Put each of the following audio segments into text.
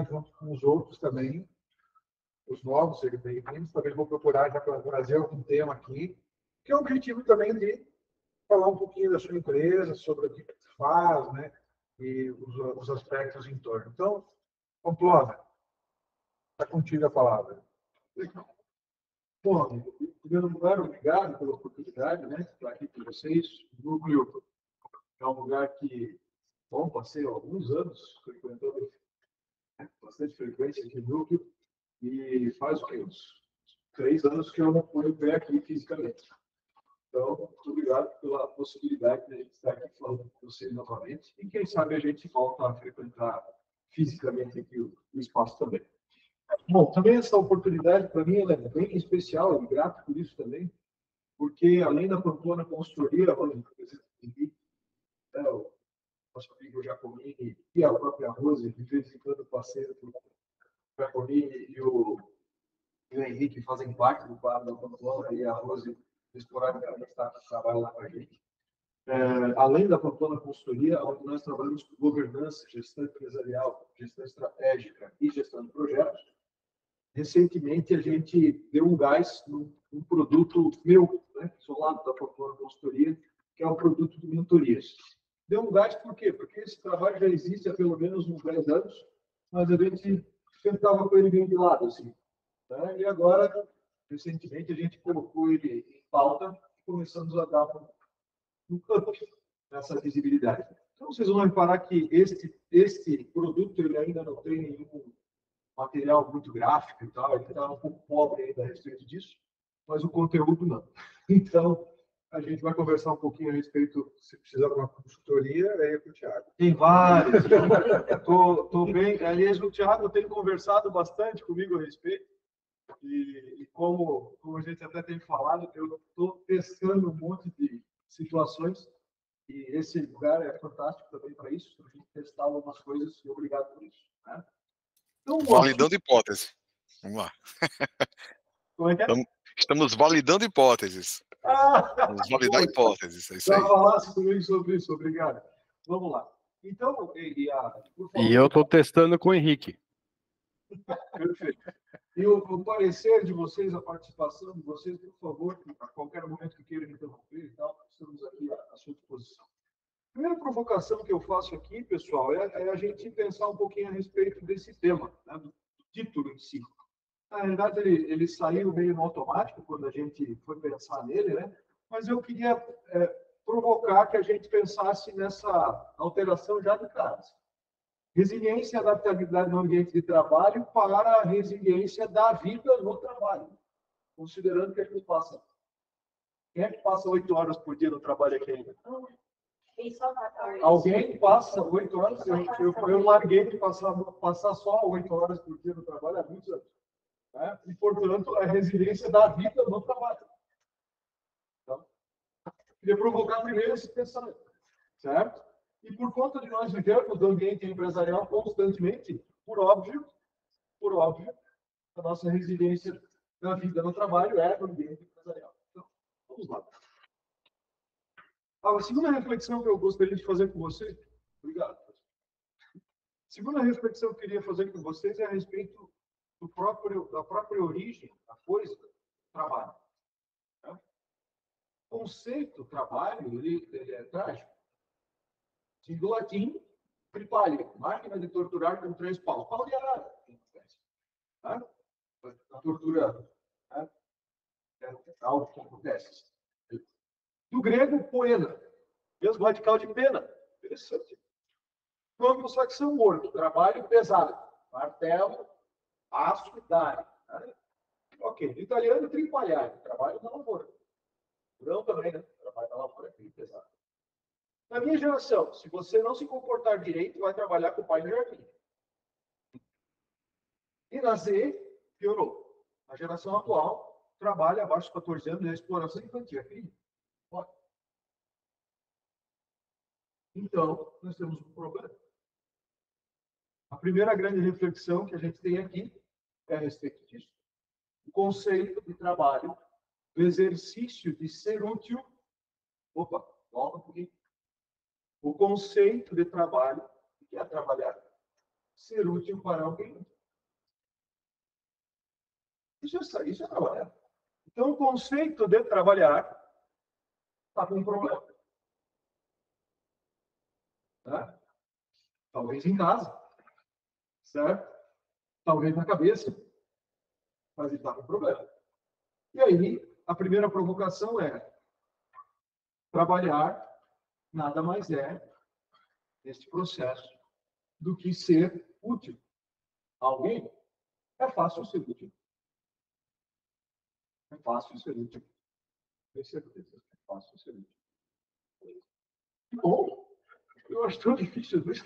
traga junto com os outros também, os novos, sejam bem-vindos. Talvez vou procurar já trazer algum tema aqui, que é o objetivo também de falar um pouquinho da sua empresa, sobre o que faz, né? E os aspectos em torno. Então, Pamplona, está contigo a palavra. Bom, em primeiro lugar, obrigado pela oportunidade, né, de estar aqui com vocês. O Núcleo é um lugar que, bom, passei alguns anos frequentando, né, bastante frequência aqui no Núcleo, e faz o quê? Uns 3 anos que eu não ponho o pé aqui fisicamente. Então, muito obrigado pela possibilidade de a gente estar aqui falando com vocês novamente. E quem sabe a gente volta a frequentar fisicamente aqui o espaço também. Bom, também essa oportunidade, para mim, ela é bem especial, e grato por isso também, porque além da Pamplona Consultoria, o nosso amigo Giacomini e a própria Rose, de vez em quando parceiro do Giacomini e o Henrique fazem parte do quadro da Pamplona, e a Rose esporadicamente trabalha lá com a gente. Além da Pamplona Consultoria, onde nós trabalhamos com governança, gestão empresarial, gestão estratégica e gestão de projetos, recentemente a gente deu um gás num produto meu, né, isolado da Pamplona Consultoria, que é um produto de mentorias. Deu um gás por quê? Porque esse trabalho já existe há pelo menos uns 10 anos, mas a gente sempre estava com ele bem de lado, assim. Né? E agora, recentemente, a gente colocou ele em pauta e começamos a dar um campo nessa visibilidade. Então, vocês vão reparar que este produto ele ainda não tem nenhum material muito gráfico e tal, ele está um pouco pobre ainda a respeito disso, mas o conteúdo não. Então, a gente vai conversar um pouquinho a respeito, se precisar de uma consultoria, é com o Thiago. Tem vários. Estou bem. Aliás, o Thiago tem conversado bastante comigo a respeito, e como a gente até tem falado, eu estou testando um monte de situações, e esse lugar é fantástico também para isso, para a gente testar algumas coisas, e obrigado por isso. Né? Então, validando hipótese. Vamos lá. Como é que é? Estamos validando hipóteses. Vamos validar hipóteses. É isso aí. Já falasse comigo sobre isso, obrigado. Vamos lá. Então, por favor, e eu estou testando com o Henrique. Perfeito. E o parecer de vocês, a participação de vocês, por favor, a qualquer momento que queiram interromper e tal, estamos aqui à sua disposição. A primeira provocação que eu faço aqui, pessoal, é a gente pensar um pouquinho a respeito desse tema, né, do título em si. Na realidade, ele saiu meio no automático quando a gente foi pensar nele, né? Mas eu queria provocar que a gente pensasse nessa alteração já de cara. Resiliência e adaptabilidade no ambiente de trabalho para a resiliência da vida no trabalho. Considerando que a gente passa... Quem é que passa 8 horas por dia no trabalho aqui ainda? Alguém passa 8 horas? Eu larguei de passar só 8 horas por dia no trabalho há muitos anos. Né? E, portanto, a resiliência da vida no trabalho. Então, queria provocar primeiro esse pensamento, certo? E por conta de nós vivermos no ambiente empresarial constantemente, por óbvio, a nossa resiliência da vida no trabalho é no ambiente empresarial. Então, vamos lá. A segunda reflexão que eu gostaria de fazer com vocês, obrigado. A segunda reflexão que eu queria fazer com vocês é a respeito da própria origem da coisa, trabalho. Né? O conceito trabalho, ele é trágico. Do latim, tripalho, máquina de torturar com 3 paus. Pau de arara. Tá? A tortura é algo que acontece. Do grego, poena, mesmo radical de pena. Interessante. Do anglo-saxão, morto, trabalho pesado. Martelo, aço e dare. Tá? Ok. Do italiano, tripalhar, trabalho na lavoura. Durão também, né? Trabalho na lavoura, é bem pesado. Na minha geração, se você não se comportar direito, vai trabalhar com o pai no jardim. E na Z, piorou. A geração atual trabalha abaixo dos 14 anos na exploração infantil. É crime. Então, nós temos um problema. A primeira grande reflexão que a gente tem aqui é a respeito disso. O conceito de trabalho, do exercício de ser útil. Opa, volta um pouquinho. O conceito de trabalho, que é trabalhar, ser útil para alguém. Isso é trabalhar. Então, o conceito de trabalhar está com um problema. Tá? Talvez em casa, certo? Talvez na cabeça, mas ele está com problema. E aí, a primeira provocação é: trabalhar nada mais é, neste processo, do que ser útil a alguém. É fácil ser útil. É fácil ser útil. Tenho certeza. É fácil ser útil. Bom, eu acho tão difícil isso.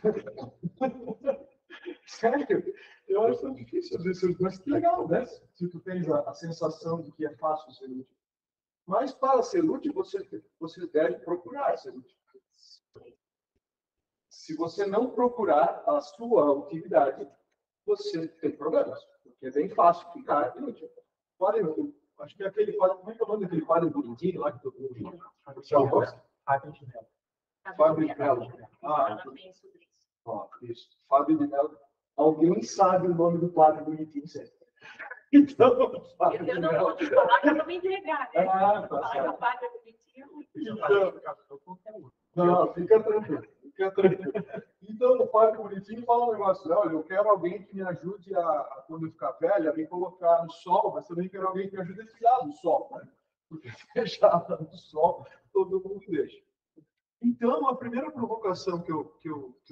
Sério, eu acho tão difícil isso. Mas que legal, né? Se tu tens a sensação de que é fácil ser útil. Mas para ser útil, você deve procurar ser útil. Se você não procurar a sua utilidade, você tem problemas. Porque é bem fácil ficar inútil. Acho que é aquele quadro, como é que é o nome daquele quadro bonitinho lá que todo mundo gosta? Fábio de Mello. Fábio de Mello. Isso. Fábio de Mello. Alguém sabe o nome do quadro bonitinho, certo? Então, Fábio de Mello. Eu não vou te falar que eu vou me entregar, né? O quadro bonitinho. Não, fica tranquilo. Então, o Fábio Bonitinho fala um negócio: olha, eu quero alguém que me ajude quando eu ficar velha, a me colocar no sol, mas também quero alguém que me ajude a tirar do sol, né? Porque fechada no sol, todo mundo deixa. Então, a primeira provocação que eu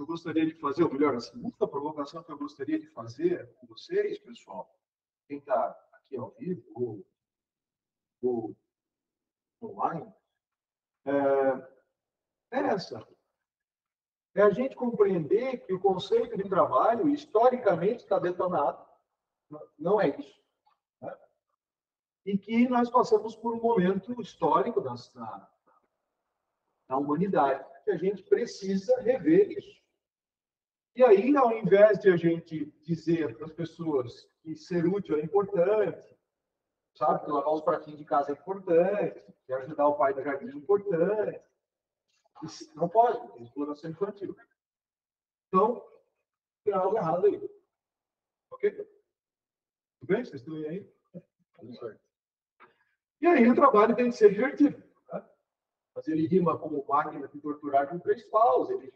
gostaria de fazer, ou melhor, a segunda provocação que eu gostaria de fazer com vocês, pessoal, quem está aqui ao vivo ou online, é essa. É a gente compreender que o conceito de trabalho, historicamente, está detonado. Não é isso. Né? E que nós passamos por um momento histórico na humanidade, que a gente precisa rever isso. E aí, ao invés de a gente dizer para as pessoas que ser útil é importante, sabe, que lavar os pratinhos de casa é importante, que ajudar o pai no jardim é importante, isso não pode, é exploração infantil. Então, tem algo errado aí. Ok? Tudo bem? Vocês estão aí? E aí o trabalho tem que ser divertido. Né? Mas ele rima com máquina de torturar com 3 paus, ele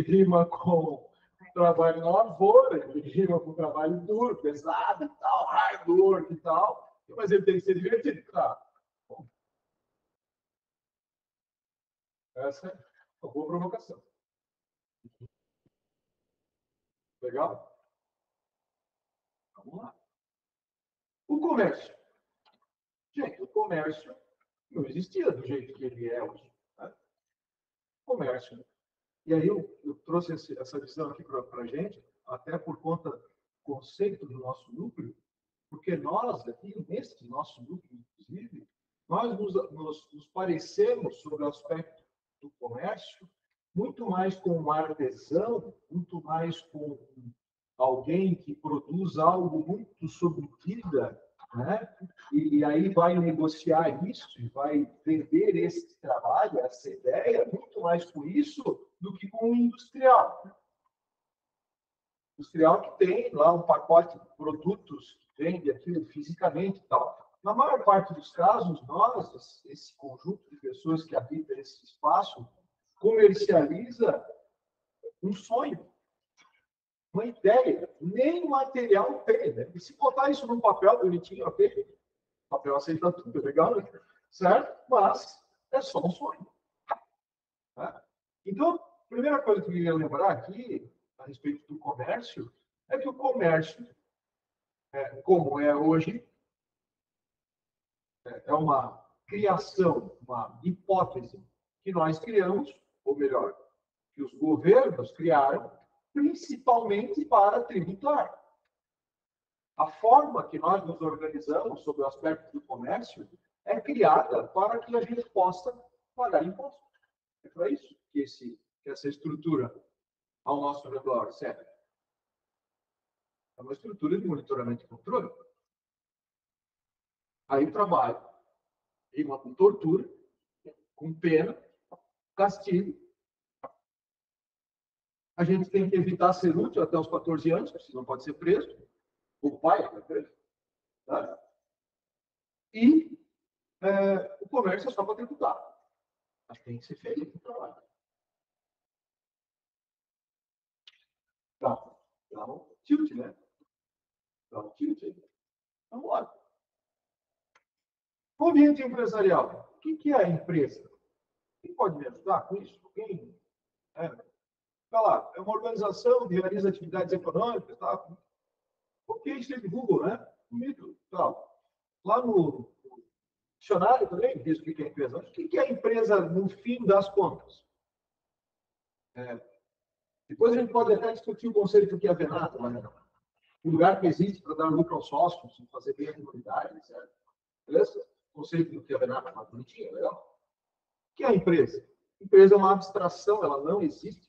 rima com trabalho na lavoura, ele rima com trabalho duro, pesado e tal, hard work e tal. Mas ele tem que ser divertido. Tá. Bom. Essa é uma boa provocação. Legal? Vamos lá. O comércio. Gente, o comércio não existia do jeito que ele é hoje. Né? O comércio. E aí eu trouxe essa visão aqui para a gente, até por conta do conceito do nosso núcleo, porque nós, aqui, nesse nosso núcleo, inclusive, nós nos parecemos sobre o aspecto do comércio muito mais com um artesão, muito mais com alguém que produz algo muito sob medida, né? E aí vai negociar isso, e vai vender esse trabalho, essa ideia, muito mais com isso do que com o industrial. Industrial que tem lá um pacote de produtos, vende aquilo fisicamente e tal. Na maior parte dos casos, nós, esse conjunto de pessoas que habitam esse espaço, comercializa um sonho, uma ideia, nem material tem, né? E se botar isso num papel bonitinho, ok? O papel aceita tudo, legal, né? Certo? Mas é só um sonho. Tá? Então, a primeira coisa que eu queria lembrar aqui, a respeito do comércio, é que o comércio, como é hoje, é uma criação, uma hipótese que nós criamos, ou melhor, que os governos criaram, principalmente para tributar. A forma que nós nos organizamos sobre o aspecto do comércio é criada para que a gente possa pagar imposto. É para isso que essa estrutura ao nosso redor serve. É uma estrutura de monitoramento e controle. Aí o trabalho rima com tortura, com pena, castigo. A gente tem que evitar ser útil até os 14 anos, porque senão pode ser preso. O pai é preso. Tá? E o comércio é só para tributar. Mas tem que ser feito o trabalho. Tá. Dá um tilt, né? Dá um tilt aí. Vamos lá. O ambiente empresarial. O que é a empresa? Quem pode me ajudar com isso? Quem? Vai lá, é uma organização que realiza atividades econômicas, tá? Ok, isso é de Google, né? Bonito, tal. Lá no dicionário também diz o que é empresa. O que é a empresa no fim das contas? Depois a gente pode até discutir o conceito do que é venado, mas o lugar que existe para dar lucro aos sócios, fazer bem a comunidade, certo? Beleza? O conceito do que é venado é bonitinho, legal? O que é a empresa? A empresa é uma abstração, ela não existe.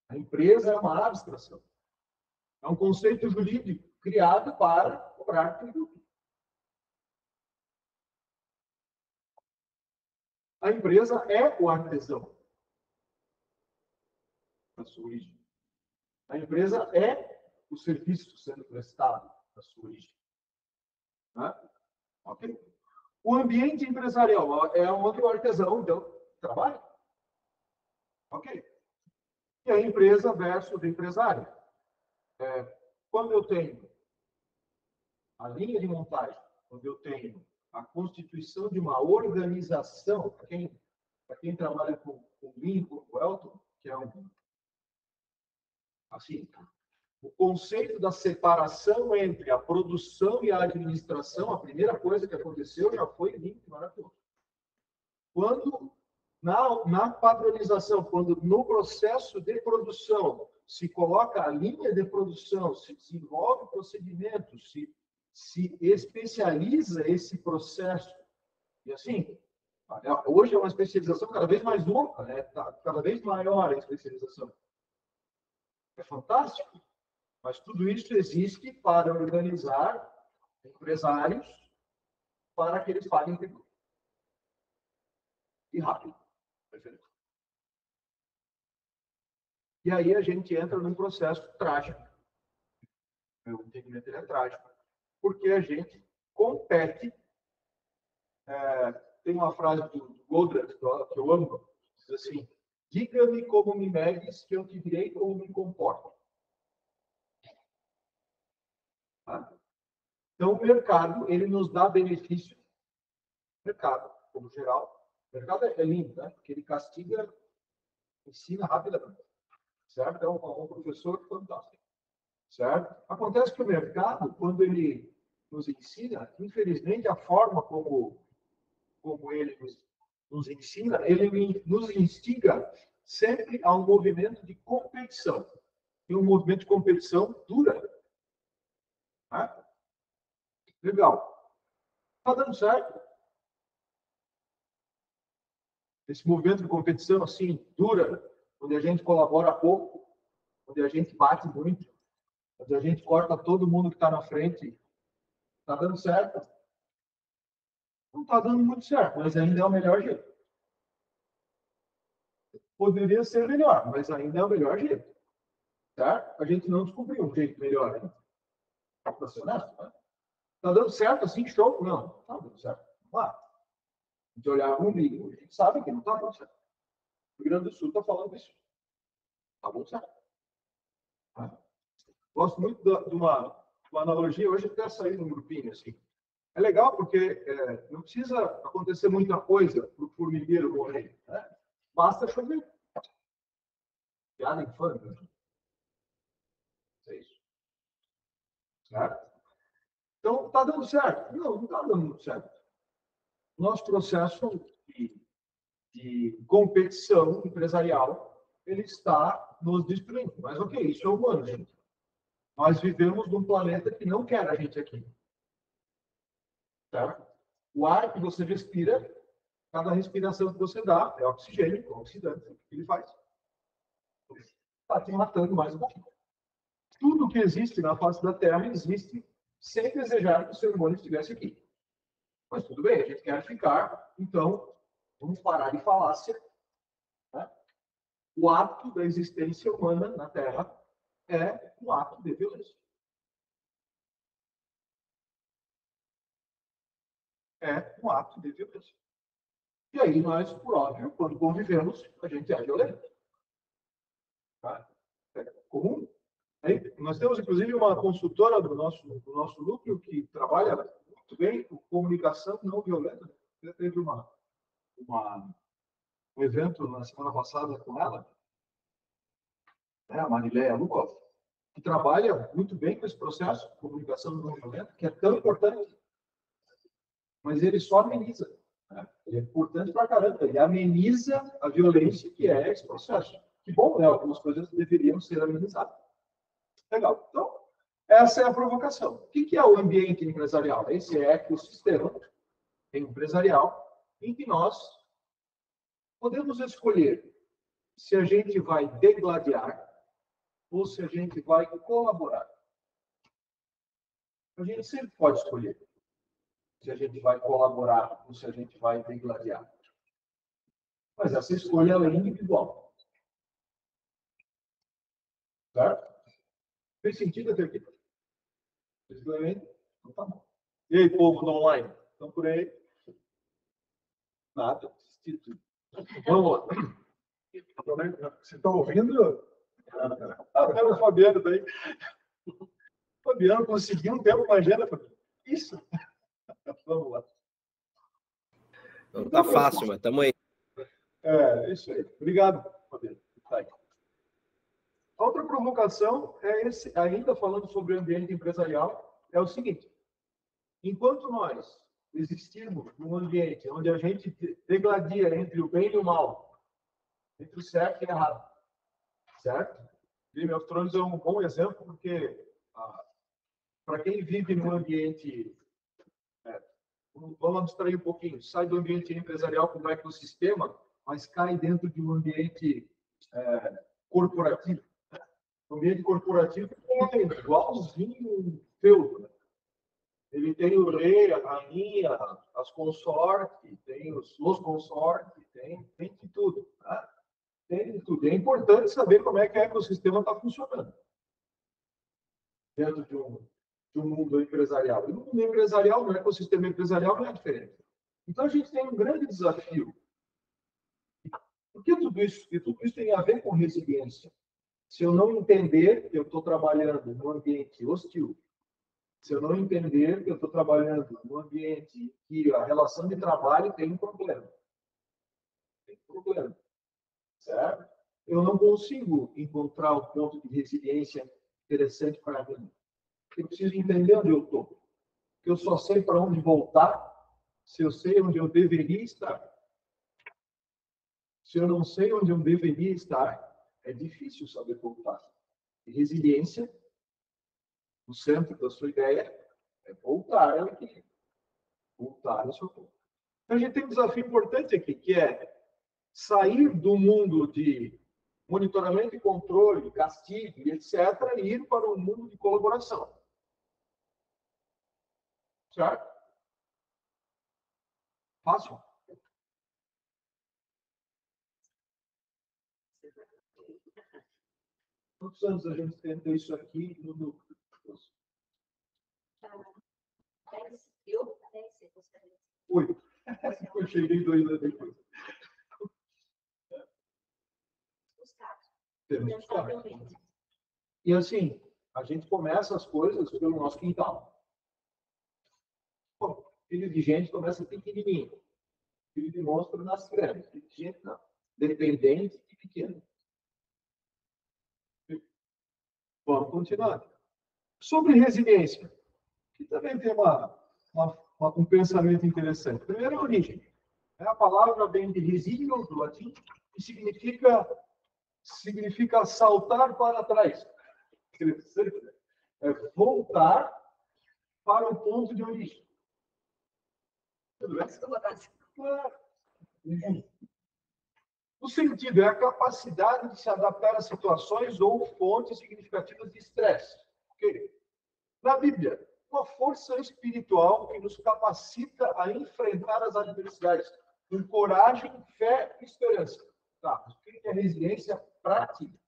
A empresa é uma abstração. É um conceito jurídico criado para cobrar tributo. A empresa é o artesão da sua origem. A empresa é o serviço sendo prestado da sua origem. Né? Ok? O ambiente empresarial é onde o artesão então, trabalha. Ok? E a empresa versus o empresário. Quando eu tenho a linha de montagem, quando eu tenho a constituição de uma organização, para quem trabalha com Lean, com o Elton, que é assim, o conceito da separação entre a produção e a administração, a primeira coisa que aconteceu já foi Lean, maravilhoso. Quando na padronização, quando no processo de produção se coloca a linha de produção, se desenvolve procedimentos, se especializa esse processo. E assim, hoje é uma especialização cada vez mais louca, né? Tá cada vez maior a especialização. É fantástico, mas tudo isso existe para organizar empresários para que eles paguem tributo. E rápido. Perfeito. E aí a gente entra num processo trágico. O entendimento é trágico. Porque a gente compete. Tem uma frase do Goldratt que eu amo, diz assim: diga-me como me medes, que eu te direi como me comporto. Tá? Então, o mercado, ele nos dá benefício. Mercado, como geral. O mercado é lindo, né? Porque ele castiga, ensina rapidamente. Certo? É um professor fantástico. Certo? Acontece que o mercado, quando ele nos ensina, infelizmente, a forma como ele nos ensina, ele nos instiga sempre a um movimento de competição. E um movimento de competição dura. Tá? Legal. Está dando certo. Esse movimento de competição, assim, dura, onde a gente colabora pouco, onde a gente bate muito, onde a gente corta todo mundo que está na frente. Está dando certo? Não está dando muito certo, mas ainda é o melhor jeito. Poderia ser melhor, mas ainda é o melhor jeito. Certo? A gente não descobriu um jeito melhor ainda. Para ser honesto, né? Está dando certo assim, show? Não, está dando certo. Vamos lá. A gente olhar para o umbigo, a gente sabe que não está dando certo. O Rio Grande do Sul está falando isso. Está dando certo. Gosto muito de uma analogia, hoje até saí num grupinho assim. É legal porque não precisa acontecer muita coisa para o formigueiro morrer. Né? Basta chover. Piada infame, né? É isso. Certo? Então, está dando certo? Não está dando muito certo. Nosso processo de competição empresarial, ele está nos destruindo. Mas, ok, isso é humano, gente. Nós vivemos num planeta que não quer a gente aqui. Certo? O ar que você respira, cada respiração que você dá é oxigênio, é oxidante. O que ele faz? Está te matando mais um pouquinho. Tudo que existe na face da Terra existe sem desejar que o ser humano estivesse aqui. Mas tudo bem, a gente quer ficar, então vamos parar de falácia, né? O ato da existência humana na Terra é um ato de violência. É um ato de violência. E aí nós, por óbvio, quando convivemos, a gente é violento. Tá? É comum. Aí, nós temos, inclusive, uma consultora do nosso núcleo que trabalha muito bem com comunicação não violenta. Teve um evento na semana passada com ela, né, a Marileia Lukov, que trabalha muito bem com esse processo de comunicação não violenta, que é tão importante. Mas ele só ameniza. Né? Ele é importante pra caramba. Ele ameniza a violência que é esse processo. Que bom, né? Algumas coisas deveriam ser amenizadas. Legal. Então, essa é a provocação. O que é o ambiente empresarial? Esse é o ecossistema empresarial em que nós podemos escolher se a gente vai degladiar ou se a gente vai colaborar. A gente sempre pode escolher se a gente vai colaborar ou se a gente vai degladiar. Mas essa escolha é individual. Certo? Fez sentido até aqui? Então tá bom. E aí, povo do online? Estão por aí? Nada. Vamos lá. Você está ouvindo? Até o Fabiano daí. O Fabiano conseguiu um tempo com a agenda. Isso. Vamos lá. Não tá fácil, mas estamos aí. É, isso aí. Obrigado, Fabiano. Tá aí. Outra provocação é esse, ainda falando sobre o ambiente empresarial, é o seguinte: enquanto nós existirmos num ambiente onde a gente degladia entre o bem e o mal, entre o certo e o errado, certo? Game of Thrones é um bom exemplo, porque para quem vive num ambiente, vamos abstrair um pouquinho, sai do ambiente empresarial como ecossistema, mas cai dentro de um ambiente corporativo. O ambiente corporativo é igualzinho um feudo. Né? Ele tem o rei, a rainha, as consortes, tem os consortes, tem de tudo. Tá? Tem de tudo. É importante saber como é que o ecossistema está funcionando dentro de um mundo empresarial. E no mundo empresarial, no ecossistema empresarial, não é diferente. Então, a gente tem um grande desafio. Por que tudo isso? Porque tudo isso tem a ver com resiliência. Se eu não entender que eu estou trabalhando num ambiente hostil, se eu não entender que eu estou trabalhando num ambiente que a relação de trabalho tem um problema. Tem um problema. Certo? Eu não consigo encontrar um ponto de resiliência interessante para mim. Eu preciso entender onde eu estou. Porque eu só sei para onde voltar se eu sei onde eu deveria estar. Se eu não sei onde eu deveria estar, é difícil saber voltar. E resiliência, no centro da sua ideia, é voltar ao equilíbrio. Voltar ao seu ponto. Então, a gente tem um desafio importante aqui, que é sair do mundo de monitoramento e controle, castigo, etc., e ir para um mundo de colaboração. Certo? Fácil? Quantos anos a gente tentou isso aqui no núcleo? 10, eu? 10, você. 8. Eu cheguei 2 anos depois. Temos que. E assim, a gente começa as coisas pelo nosso quintal. Bom, filho de gente começa pequenininho. Filho de monstro nasce grande. Filho de gente não. Dependente e pequeno. Vamos continuar. Sobre resiliência, que também tem um pensamento interessante. Primeiro, a origem. A palavra vem de resilium, do latim, que significa saltar para trás. É voltar para o ponto de origem. Tudo bem? O sentido é a capacidade de se adaptar a situações ou fontes significativas de estresse. Okay? Na Bíblia, uma força espiritual que nos capacita a enfrentar as adversidades com coragem, fé e esperança. Tá, mas o que é resiliência prática?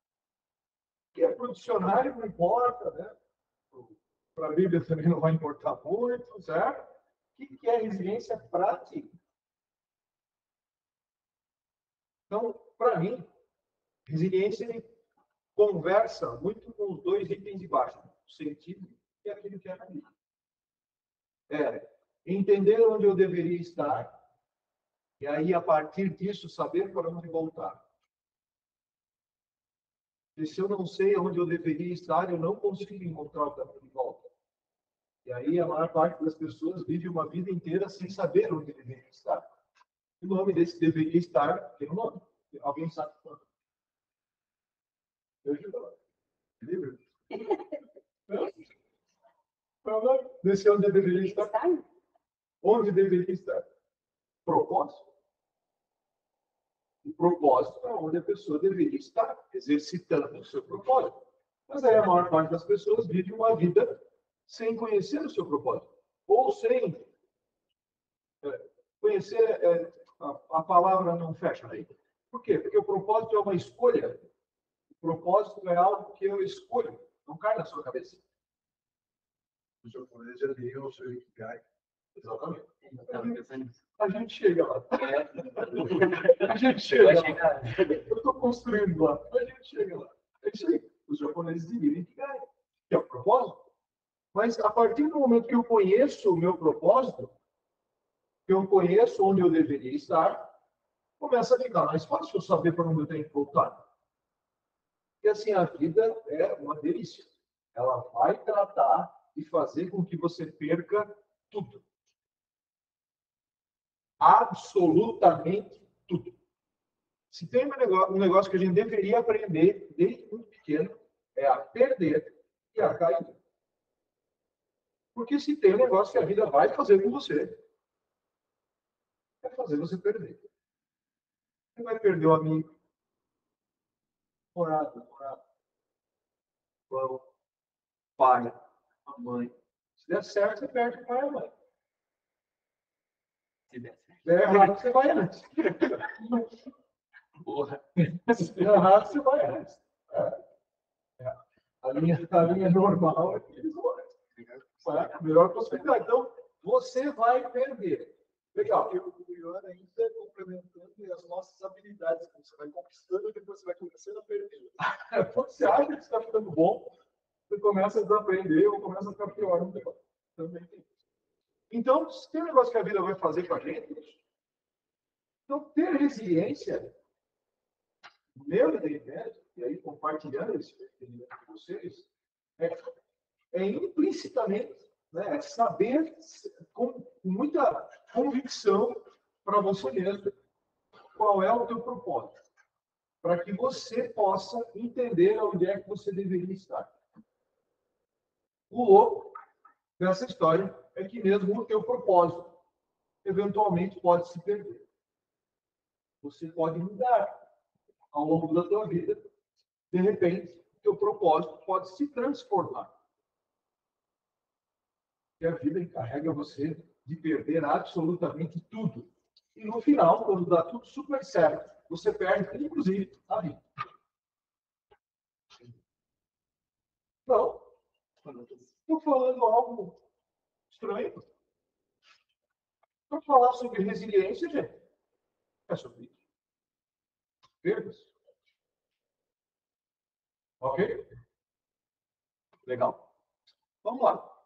Que é para o dicionário não importa, né? Para a Bíblia também não vai importar muito, certo? O que é resiliência prática? Então, para mim, resiliência ele conversa muito com os dois itens de baixo, o sentido e aquilo que é na vida. Entender onde eu deveria estar e aí, a partir disso, saber para onde voltar. E se eu não sei onde eu deveria estar, eu não consigo encontrar o caminho de volta. E aí, a maior parte das pessoas vive uma vida inteira sem saber onde deveria estar. O nome desse deveria estar tem um nome. Alguém sabe quando? Eu ajudo. Livro? Desse onde deveria estar. Onde deveria estar? Propósito. O propósito é onde a pessoa deveria estar, exercitando o seu propósito. Mas aí a maior parte das pessoas vive uma vida sem conhecer o seu propósito. Ou sem conhecer, a palavra não fecha aí. Por quê? Porque o propósito é uma escolha. O propósito é algo que eu escolho. Não cai na sua cabeça. O japonês já liga o seu Ikigai. Exatamente. A gente chega lá. A gente chega lá. Eu estou construindo lá. A gente chega lá. É isso aí. Os japoneses dividem Ikigai, que é o propósito. Mas a partir do momento que eu conheço o meu propósito, que eu conheço onde eu deveria estar, começa a ficar mais fácil eu saber para onde eu tenho que voltar. E assim, a vida é uma delícia. Ela vai tratar de fazer com que você perca tudo. Absolutamente tudo. Se tem um negócio que a gente deveria aprender desde muito pequeno, é a perder e a cair. Porque se tem um negócio que a vida vai fazer com você, é fazer você perder. Você vai perder o amigo, namorado, o pai, a mãe. Se der certo, você perde o pai e a mãe. Se der errado, você vai antes. Porra. Se der errado, você vai antes. A linha normal é eles vão antes. É a melhor possibilidade. Então, você vai perder. Legal. E o pior ainda é complementando as nossas habilidades que você vai conquistando e depois você vai começando a perder. Quando você acha que está ficando bom, você começa a desaprender ou começa a ficar pior no negócio. Também tem isso. Então, se tem um negócio que a vida vai fazer com a gente, então ter resiliência, no meu entendimento, e aí compartilhando esse entendimento com vocês, é implicitamente, né, é saber com muita convicção para você mesmo qual é o teu propósito, para que você possa entender onde é que você deveria estar. O louco dessa história é que mesmo o teu propósito eventualmente pode se perder. Você pode mudar ao longo da tua vida. De repente, o teu propósito pode se transformar. E a vida encarrega você de perder absolutamente tudo. E no final, quando dá tudo super certo, você perde, inclusive, a vida. Não. Estou falando algo estranho. Para falar sobre resiliência, gente, é sobre isso. Perdas. Ok? Legal. Vamos lá.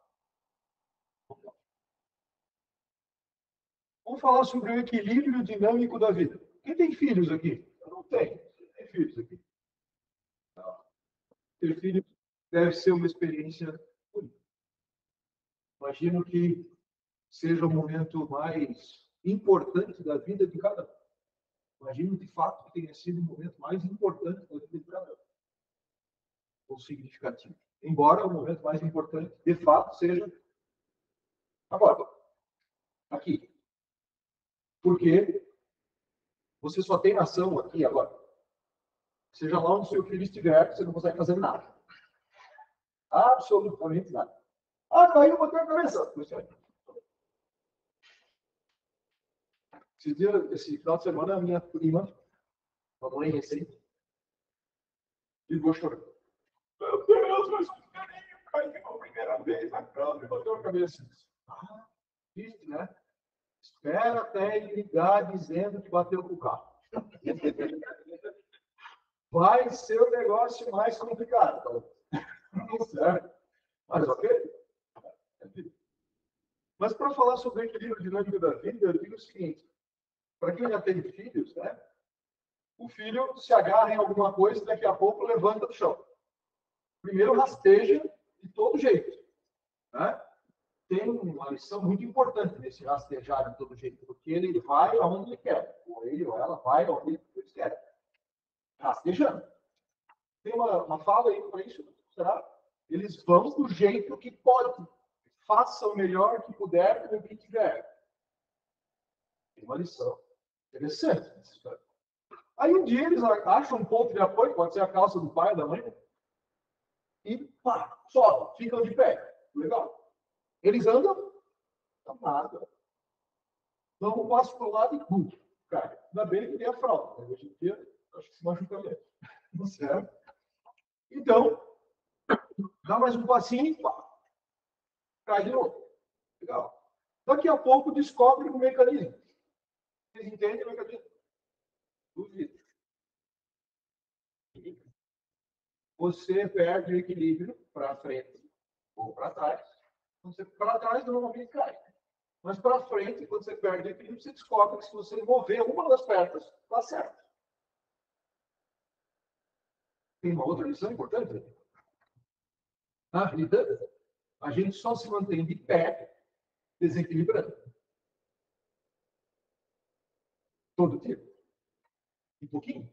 Vamos falar sobre o equilíbrio dinâmico da vida. Quem tem filhos aqui? Eu não tenho. Tem filhos aqui. Ter filhos deve ser uma experiência única. Imagino que seja o momento mais importante da vida de cada um. Imagino, de fato, que tenha sido o momento mais importante da vida de cada um. Ou significativo. Embora o momento mais importante, de fato, seja agora. Aqui. Porque você só tem ação aqui agora. Seja lá onde o seu filho estiver, você não consegue fazer nada. Absolutamente nada. Ah, caiu, bateu a cabeça. Esse final de semana, a minha prima, mãe recente. Ligou chorando. Meu Deus, mas o filhinho caiu pela primeira vez na cama e bateu a cabeça. Ah, triste, né? Espera até ele ligar dizendo que bateu com o carro. Vai ser o negócio mais complicado. Certo? Mas ok? Mas para falar sobre o equilíbrio dinâmico da vida, eu digo o seguinte: para quem já teve filhos, né? O filho se agarra em alguma coisa e daqui a pouco levanta do chão. Primeiro rasteja de todo jeito. Né? Tem uma lição muito importante nesse rastejar de todo jeito, porque ele vai aonde ele quer. Ou ele ou ela vai aonde eles querem. Rastejando. Tem uma fala aí para isso? Será? Eles vão do jeito que pode. Faça o melhor que puder com o que tiver. Tem uma lição interessante nessa história. Aí um dia eles acham um ponto de apoio, pode ser a calça do pai ou da mãe, e pá, sobe, ficam de pé. Legal. Eles andam, não nada. Dão um passo para o lado e pum, cara. Ainda bem que tem a fralda. Né? Hoje em dia, acho que se machuca mesmo. Não serve. Então, dá mais um passinho e pá, cai de novo. Legal. Daqui a pouco descobre o mecanismo. Vocês entendem o mecanismo? Duvido. Você perde o equilíbrio para frente ou para trás. Quando você para trás, normalmente cai. Mas para frente, quando você perde o equilíbrio, você descobre que se você mover uma das pernas, dá certo. Tem uma outra lição importante. Na vida, a gente só se mantém de pé desequilibrando. Todo tipo. Um pouquinho.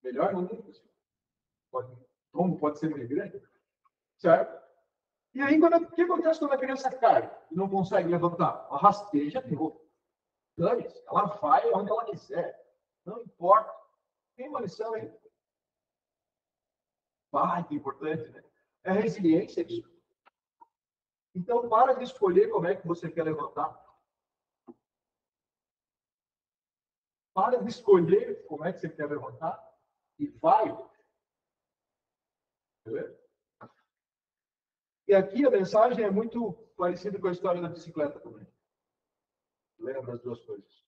Melhor não muito. Como pode ser meio grande. Certo? E aí, o que acontece quando a criança cai e não consegue levantar? Ela rasteja de novo. Dane-se. Ela vai onde ela quiser. Não importa. Tem uma lição aí. Que importante, né? É resiliência isso. Então, para de escolher como é que você quer levantar. Para de escolher como é que você quer levantar e vai. E aqui a mensagem é muito parecida com a história da bicicleta também. Lembra as duas coisas.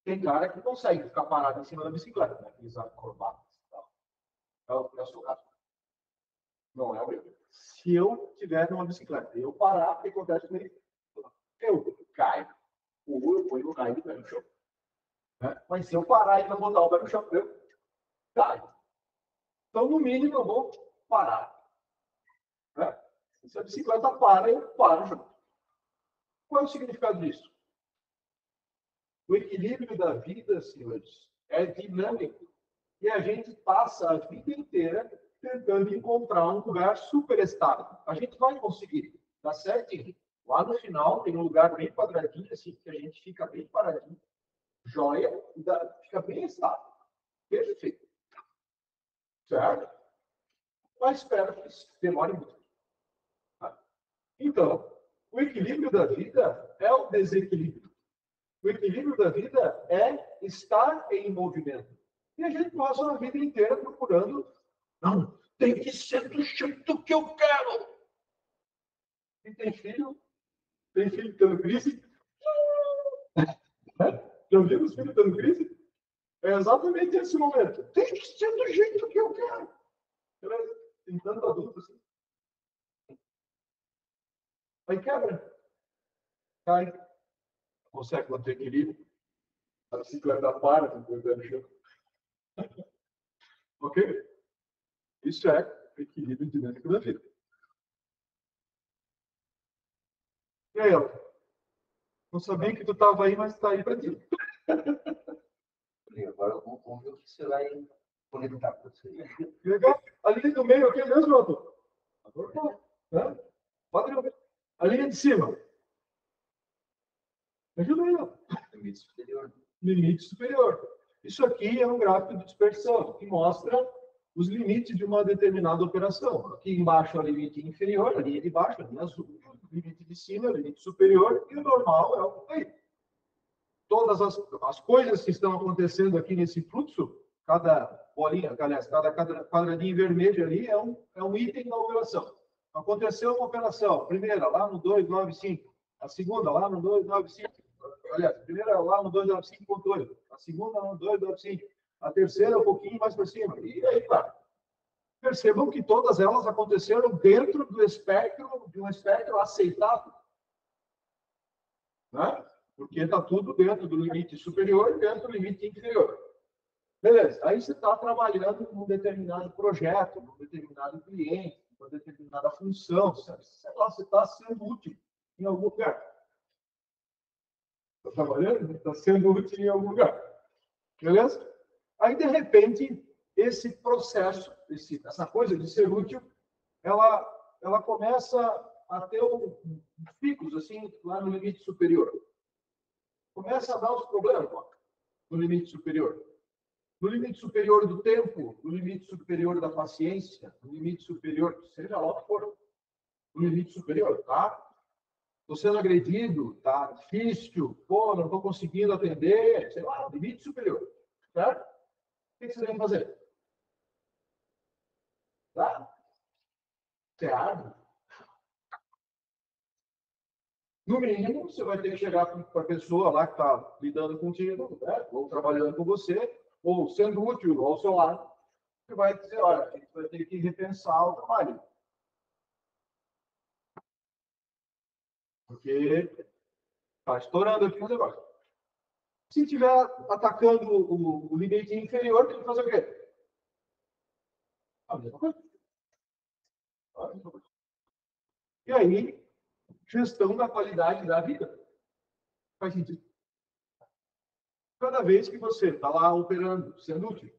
Tem cara que consegue ficar parado em cima da bicicleta, né? Aqueles acrobatas e tal. É o seu caso. Não é o meu. Se eu tiver numa bicicleta e eu parar, o que acontece comigo? Eu caio. Eu ponho o caio do pé no chão. Né? Mas se eu parar e não botar o pé no chão, eu caio. Então, no mínimo, eu vou parar. Né? Se a bicicleta para, eu paro junto. Qual é o significado disso? O equilíbrio da vida, senhores, é dinâmico. E a gente passa a vida inteira tentando encontrar um lugar super estável. A gente vai conseguir, tá certinho. Lá no final tem um lugar bem quadradinho, assim, que a gente fica bem paradinho, joia, e fica bem estável. Perfeito. Certo? Mas espero que isso demore muito. Tá? Então, o equilíbrio da vida é o desequilíbrio. O equilíbrio da vida é estar em movimento. E a gente passa a vida inteira procurando, não, tem que ser do jeito que eu quero. E tem filho tendo crise. Já ouviram os filhos tendo crise? É exatamente esse momento. Tem que ser do jeito que eu quero. Tem tanto adulto assim. Aí quebra. Cai. Consegue manter equilíbrio. A bicicleta para, tem que no chão. Ok? Isso é equilíbrio dinâmico da vida. E aí, Elton? Não sabia que tu estava aí, mas está aí para ti. Agora vamos ver o que você vai conectar para você. Legal. A linha do meio aqui mesmo, Elton? Agora tá. Pode ver. A linha de cima. Ajuda aí, ó. Limite superior. Limite superior. Isso aqui é um gráfico de dispersão que mostra os limites de uma determinada operação. Aqui embaixo é o limite inferior, a linha de baixo, a linha azul. O limite de cima é o limite superior e o normal é o aí. todas as coisas que estão acontecendo aqui nesse fluxo, cada bolinha, aliás, cada quadradinho vermelho ali é um item da operação. Aconteceu uma operação, primeira lá no 295, a segunda lá no 295, aliás, a primeira lá no 295.8, a segunda no 295, a terceira um pouquinho mais para cima, e aí, claro. Percebam que todas elas aconteceram dentro do espectro, de um espectro aceitável. Né? Porque está tudo dentro do limite superior e dentro do limite inferior. Beleza. Aí você está trabalhando num determinado projeto, num determinado cliente, numa determinada função. Sei lá, você está sendo útil em algum lugar. Está trabalhando? Está sendo útil em algum lugar. Beleza? Aí, de repente, esse processo, essa coisa de ser útil, ela começa a ter picos, assim, lá no limite superior. Começa a dar os problemas no limite superior. No limite superior do tempo, no limite superior da paciência, no limite superior, seja lá o que for, no limite superior, tá? Estou sendo agredido, tá difícil, pô, não estou conseguindo atender, sei lá, limite superior, certo? O que você tem que fazer? Tá? Você abre. No mínimo, você vai ter que chegar para a pessoa lá que está lidando contigo, né? Ou trabalhando com você, ou sendo útil ao seu lado, que vai dizer, olha, a gente vai ter que repensar o trabalho. Porque está estourando aqui o negócio. Se estiver atacando o limite inferior, tem que fazer o quê? A mesma coisa. E aí, gestão da qualidade da vida. Faz sentido. Cada vez que você está lá operando, sendo útil,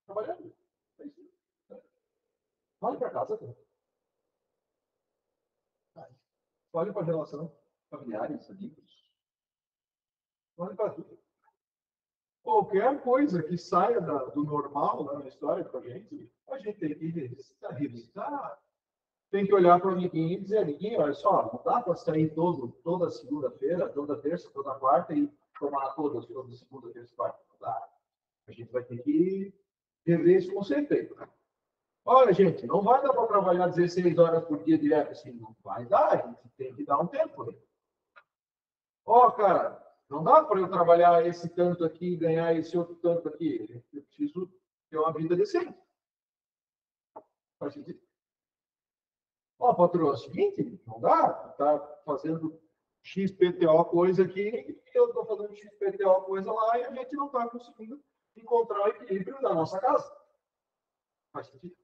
trabalhando. Olhe para casa. Olhe para a relação familiares, amigos. Olhe para tudo. Qualquer coisa que saia do normal na história para a gente tem que revisitar. Tem que olhar para o amiguinho e dizer, amiguinho, olha só, não dá para sair toda segunda-feira, toda terça, toda quarta e tomar toda segunda, terça, quarta. Não dá. A gente vai ter que rever esse conceito aí. Olha, gente, não vai dar para trabalhar 16 horas por dia direto assim. Não vai dar, a gente tem que dar um tempo. Né? Cara, não dá para eu trabalhar esse tanto aqui e ganhar esse outro tanto aqui. Eu preciso ter uma vida decente. Faz sentido? Patroa, é o seguinte, não dá, tá fazendo XPTO coisa aqui, e eu estou fazendo XPTO coisa lá, e a gente não está conseguindo encontrar o equilíbrio na nossa casa. Faz sentido?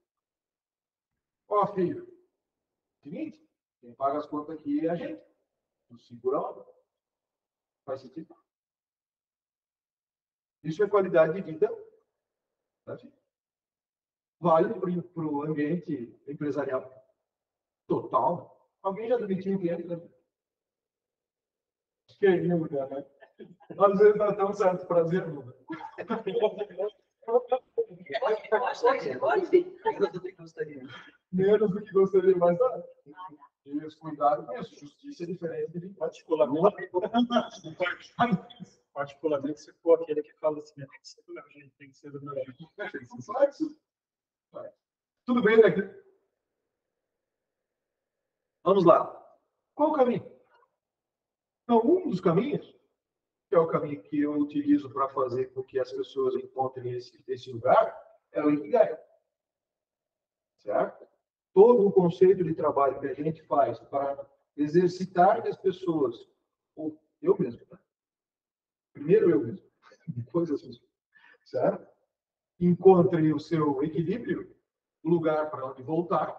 Filho, seguinte, quem paga as contas aqui é a gente. Nos segura a onda. Faz sentido? Isso é qualidade de vida. Vale para o ambiente empresarial total. Alguém já demitiu um cliente? Né? Querido, né? Às vezes dá tão certo prazer, mano. Menos do que gostaria, mas dá. Eles cuidaram com isso. Justiça é diferente de particularmente se for aquele que fala assim, a gente tem que ser do meu jeito. Tudo bem, né? Vamos lá. Qual o caminho? Então, um dos caminhos, que é o caminho que eu utilizo para fazer com que as pessoas encontrem esse lugar, é o Ikigai. Certo? Todo o conceito de trabalho que a gente faz para exercitar as pessoas, ou eu mesmo, né? Primeiro eu mesmo, depois as pessoas, certo? Encontre o seu equilíbrio, o lugar para onde voltar,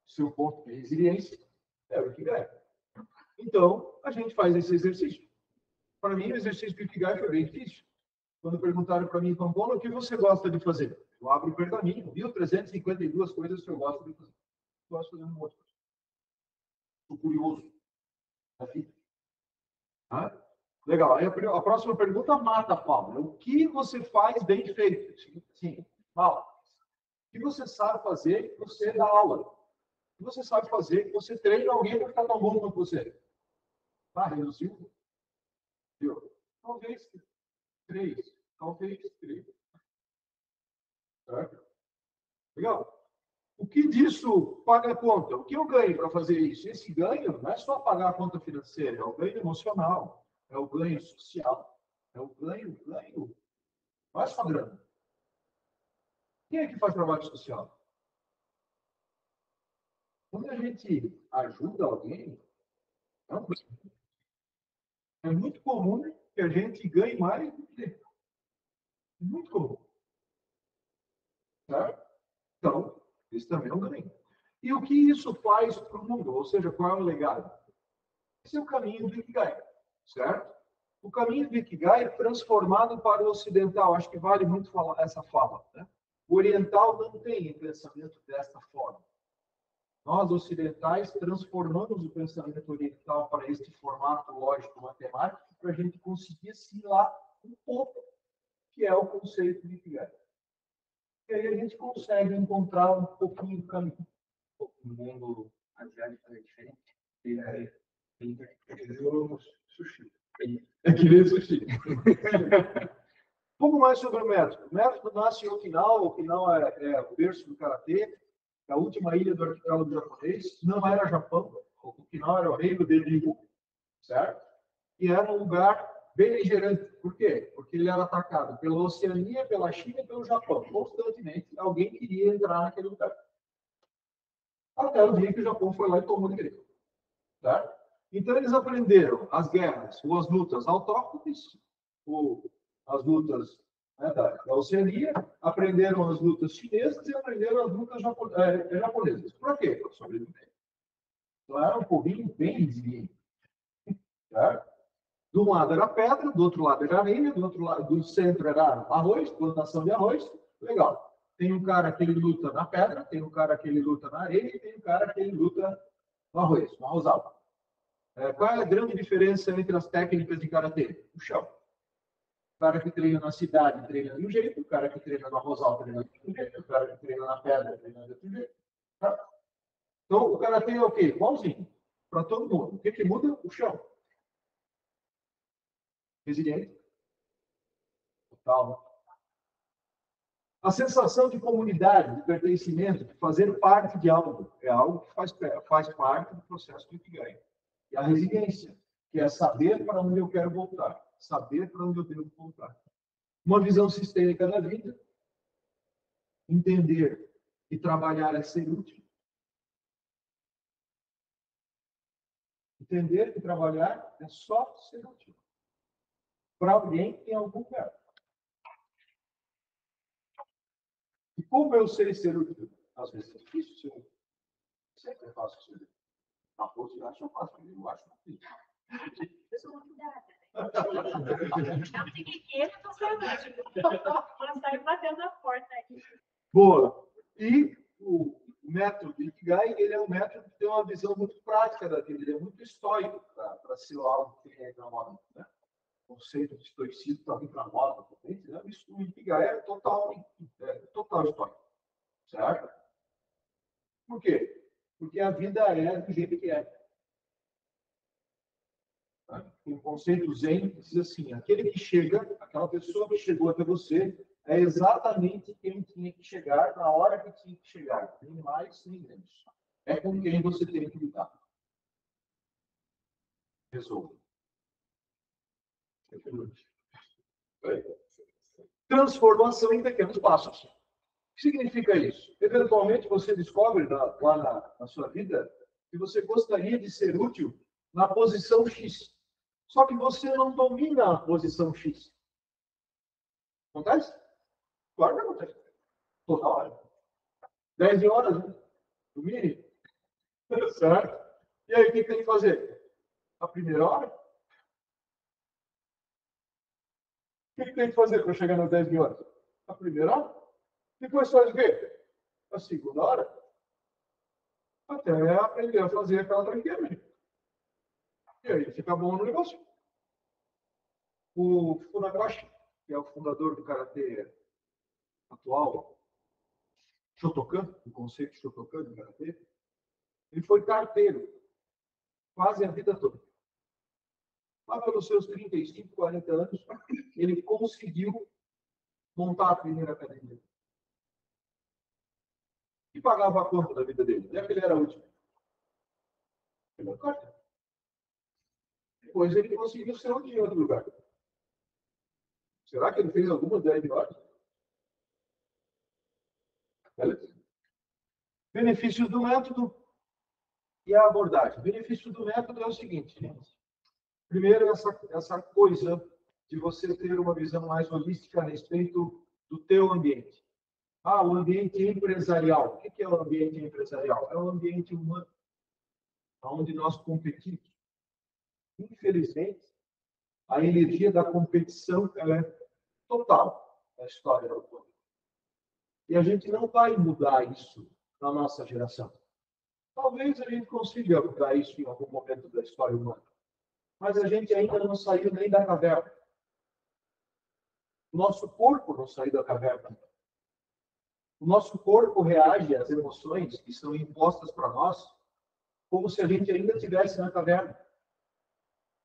seu ponto de resiliência, é o Ikigai. Então, a gente faz esse exercício. Para mim, o exercício do Ikigai foi bem difícil. Quando perguntaram para mim, Pampona, o que você gosta de fazer? Eu abro o pergaminho, 1.352 coisas que eu gosto de fazer. Eu gosto de fazer um monte de coisa. Estou curioso da vida. Legal. Aí a próxima pergunta mata a Paula. O que você faz bem feito? Sim, fala. O que você sabe fazer que você dá aula? O que você sabe fazer que você treina alguém para ficar tão bom quanto você? Reduziu Viu? Talvez 3, talvez 3. Certo? Legal? O que disso paga a conta? O que eu ganho para fazer isso? Esse ganho não é só pagar a conta financeira, é o ganho emocional, é o ganho social, é o ganho. Não é só grana. Quem é que faz trabalho social? Quando a gente ajuda alguém, é muito comum que a gente ganhe mais do que dê. Muito comum. Certo? Então, isso também é um ganho. E o que isso faz para o mundo? Ou seja, qual é o legado? Esse é o caminho do Ikigai, certo? O caminho do Ikigai é transformado para o ocidental. Acho que vale muito falar essa fala. Né? O oriental não tem pensamento desta forma. Nós, ocidentais, transformamos o pensamento oriental para este formato lógico-matemático para a gente conseguir assimilar um pouco, que é o conceito de Ikigai. E aí a gente consegue encontrar um pouquinho do caminho. O mundo asiático é diferente. É que nem o sushi. É que nem sushi. Um pouco mais sobre o método. O método nasce em Okinawa. Okinawa é o berço do karatê, é a última ilha do arquipélago japonês. Não era Japão. Okinawa era o reino de Nibu, certo? E era um lugar beligerante. Por quê? Porque ele era atacado pela Oceania, pela China e pelo Japão. Constantemente, alguém queria entrar naquele lugar. Até o dia que o Japão foi lá e tomou direito. Certo? Então, eles aprenderam as guerras, ou as lutas autóctones, ou as lutas, né, da Oceania, aprenderam as lutas chinesas e aprenderam as lutas japonesas. Por quê? Para sobreviver. Então, era um povinho bem resiliente. Certo? De um lado era pedra, do outro lado era areia, do outro lado, do centro era arroz, plantação de arroz. Legal. Tem um cara que ele luta na pedra, tem um cara que ele luta na areia e tem um cara que ele luta no arroz, no arrozal. Qual é a grande diferença entre as técnicas de karatê? O chão. O cara que treina na cidade treina de um jeito, o cara que treina no arrozal treina de outro jeito, o cara que treina na pedra treina de outro jeito. Tá? Então, o karatê é o quê? Igualzinho. Para todo mundo. O que muda? O chão. Resiliente. Total. A sensação de comunidade, de pertencimento, de fazer parte de algo, é algo que faz parte do processo do Ikigai. E a resiliência, que é saber para onde eu quero voltar, saber para onde eu devo voltar. Uma visão sistêmica da vida, entender que trabalhar é ser útil. Entender que trabalhar é só ser útil. Para alguém em algum lugar. E como eu sei ser útil? Às vezes é difícil ser útil. Sempre é fácil ser útil. Na força eu acho fácil, eu acho difícil. Não fique quieto, tô saindo. Vou sair batendo na porta aí. Boa. E o método Ikigai, ele é um método que tem uma visão muito prática da vida, ele é muito estoico para ser algo que é na moda. Né? O conceito de estoicismo está vindo para moda também. Né? O Ikigai é total estoico. Certo? Por quê? Porque a vida é do jeito que é. O conceito Zen diz assim: aquele que chega, aquela pessoa que chegou até você, é exatamente quem tinha que chegar na hora que tinha que chegar, nem mais nem menos. É com quem você tem que lidar. Resolva. Transformação em pequenos passos. O que significa isso? Eventualmente você descobre lá na sua vida que você gostaria de ser útil na posição X. Só que você não domina a posição X. Acontece? Claro que acontece. Toda hora. 10 horas, né? No mínimo. Certo? E aí, o que tem que fazer? A primeira hora? O que tem que fazer para chegar nas 10 horas? A primeira hora? Depois faz o quê? A segunda hora? Até aprender a fazer aquela tranqueira. E aí, fica bom no negócio. O Funakoshi, que é o fundador do Karatê atual, Shotokan, o conceito de Shotokan do Karatê, ele foi carteiro quase a vida toda. Lá pelos seus 35, 40 anos, ele conseguiu montar a primeira academia. E pagava a conta da vida dele. Onde é que ele era útil? Depois ele conseguiu ser onde em outro lugar. Será que ele fez alguma ideia de ordem? Beleza. Benefícios do método e a abordagem. O benefício do método é o seguinte, gente. Primeiro, essa coisa de você ter uma visão mais holística a respeito do teu ambiente. O ambiente empresarial. O que é o ambiente empresarial? É um ambiente humano, onde nós competimos. Infelizmente, a energia da competição ela é total na história da autonomia. E a gente não vai mudar isso na nossa geração. Talvez a gente consiga mudar isso em algum momento da história humana. Mas a gente ainda não saiu nem da caverna. O nosso corpo não saiu da caverna. O nosso corpo reage às emoções que são impostas para nós como se a gente ainda estivesse na caverna.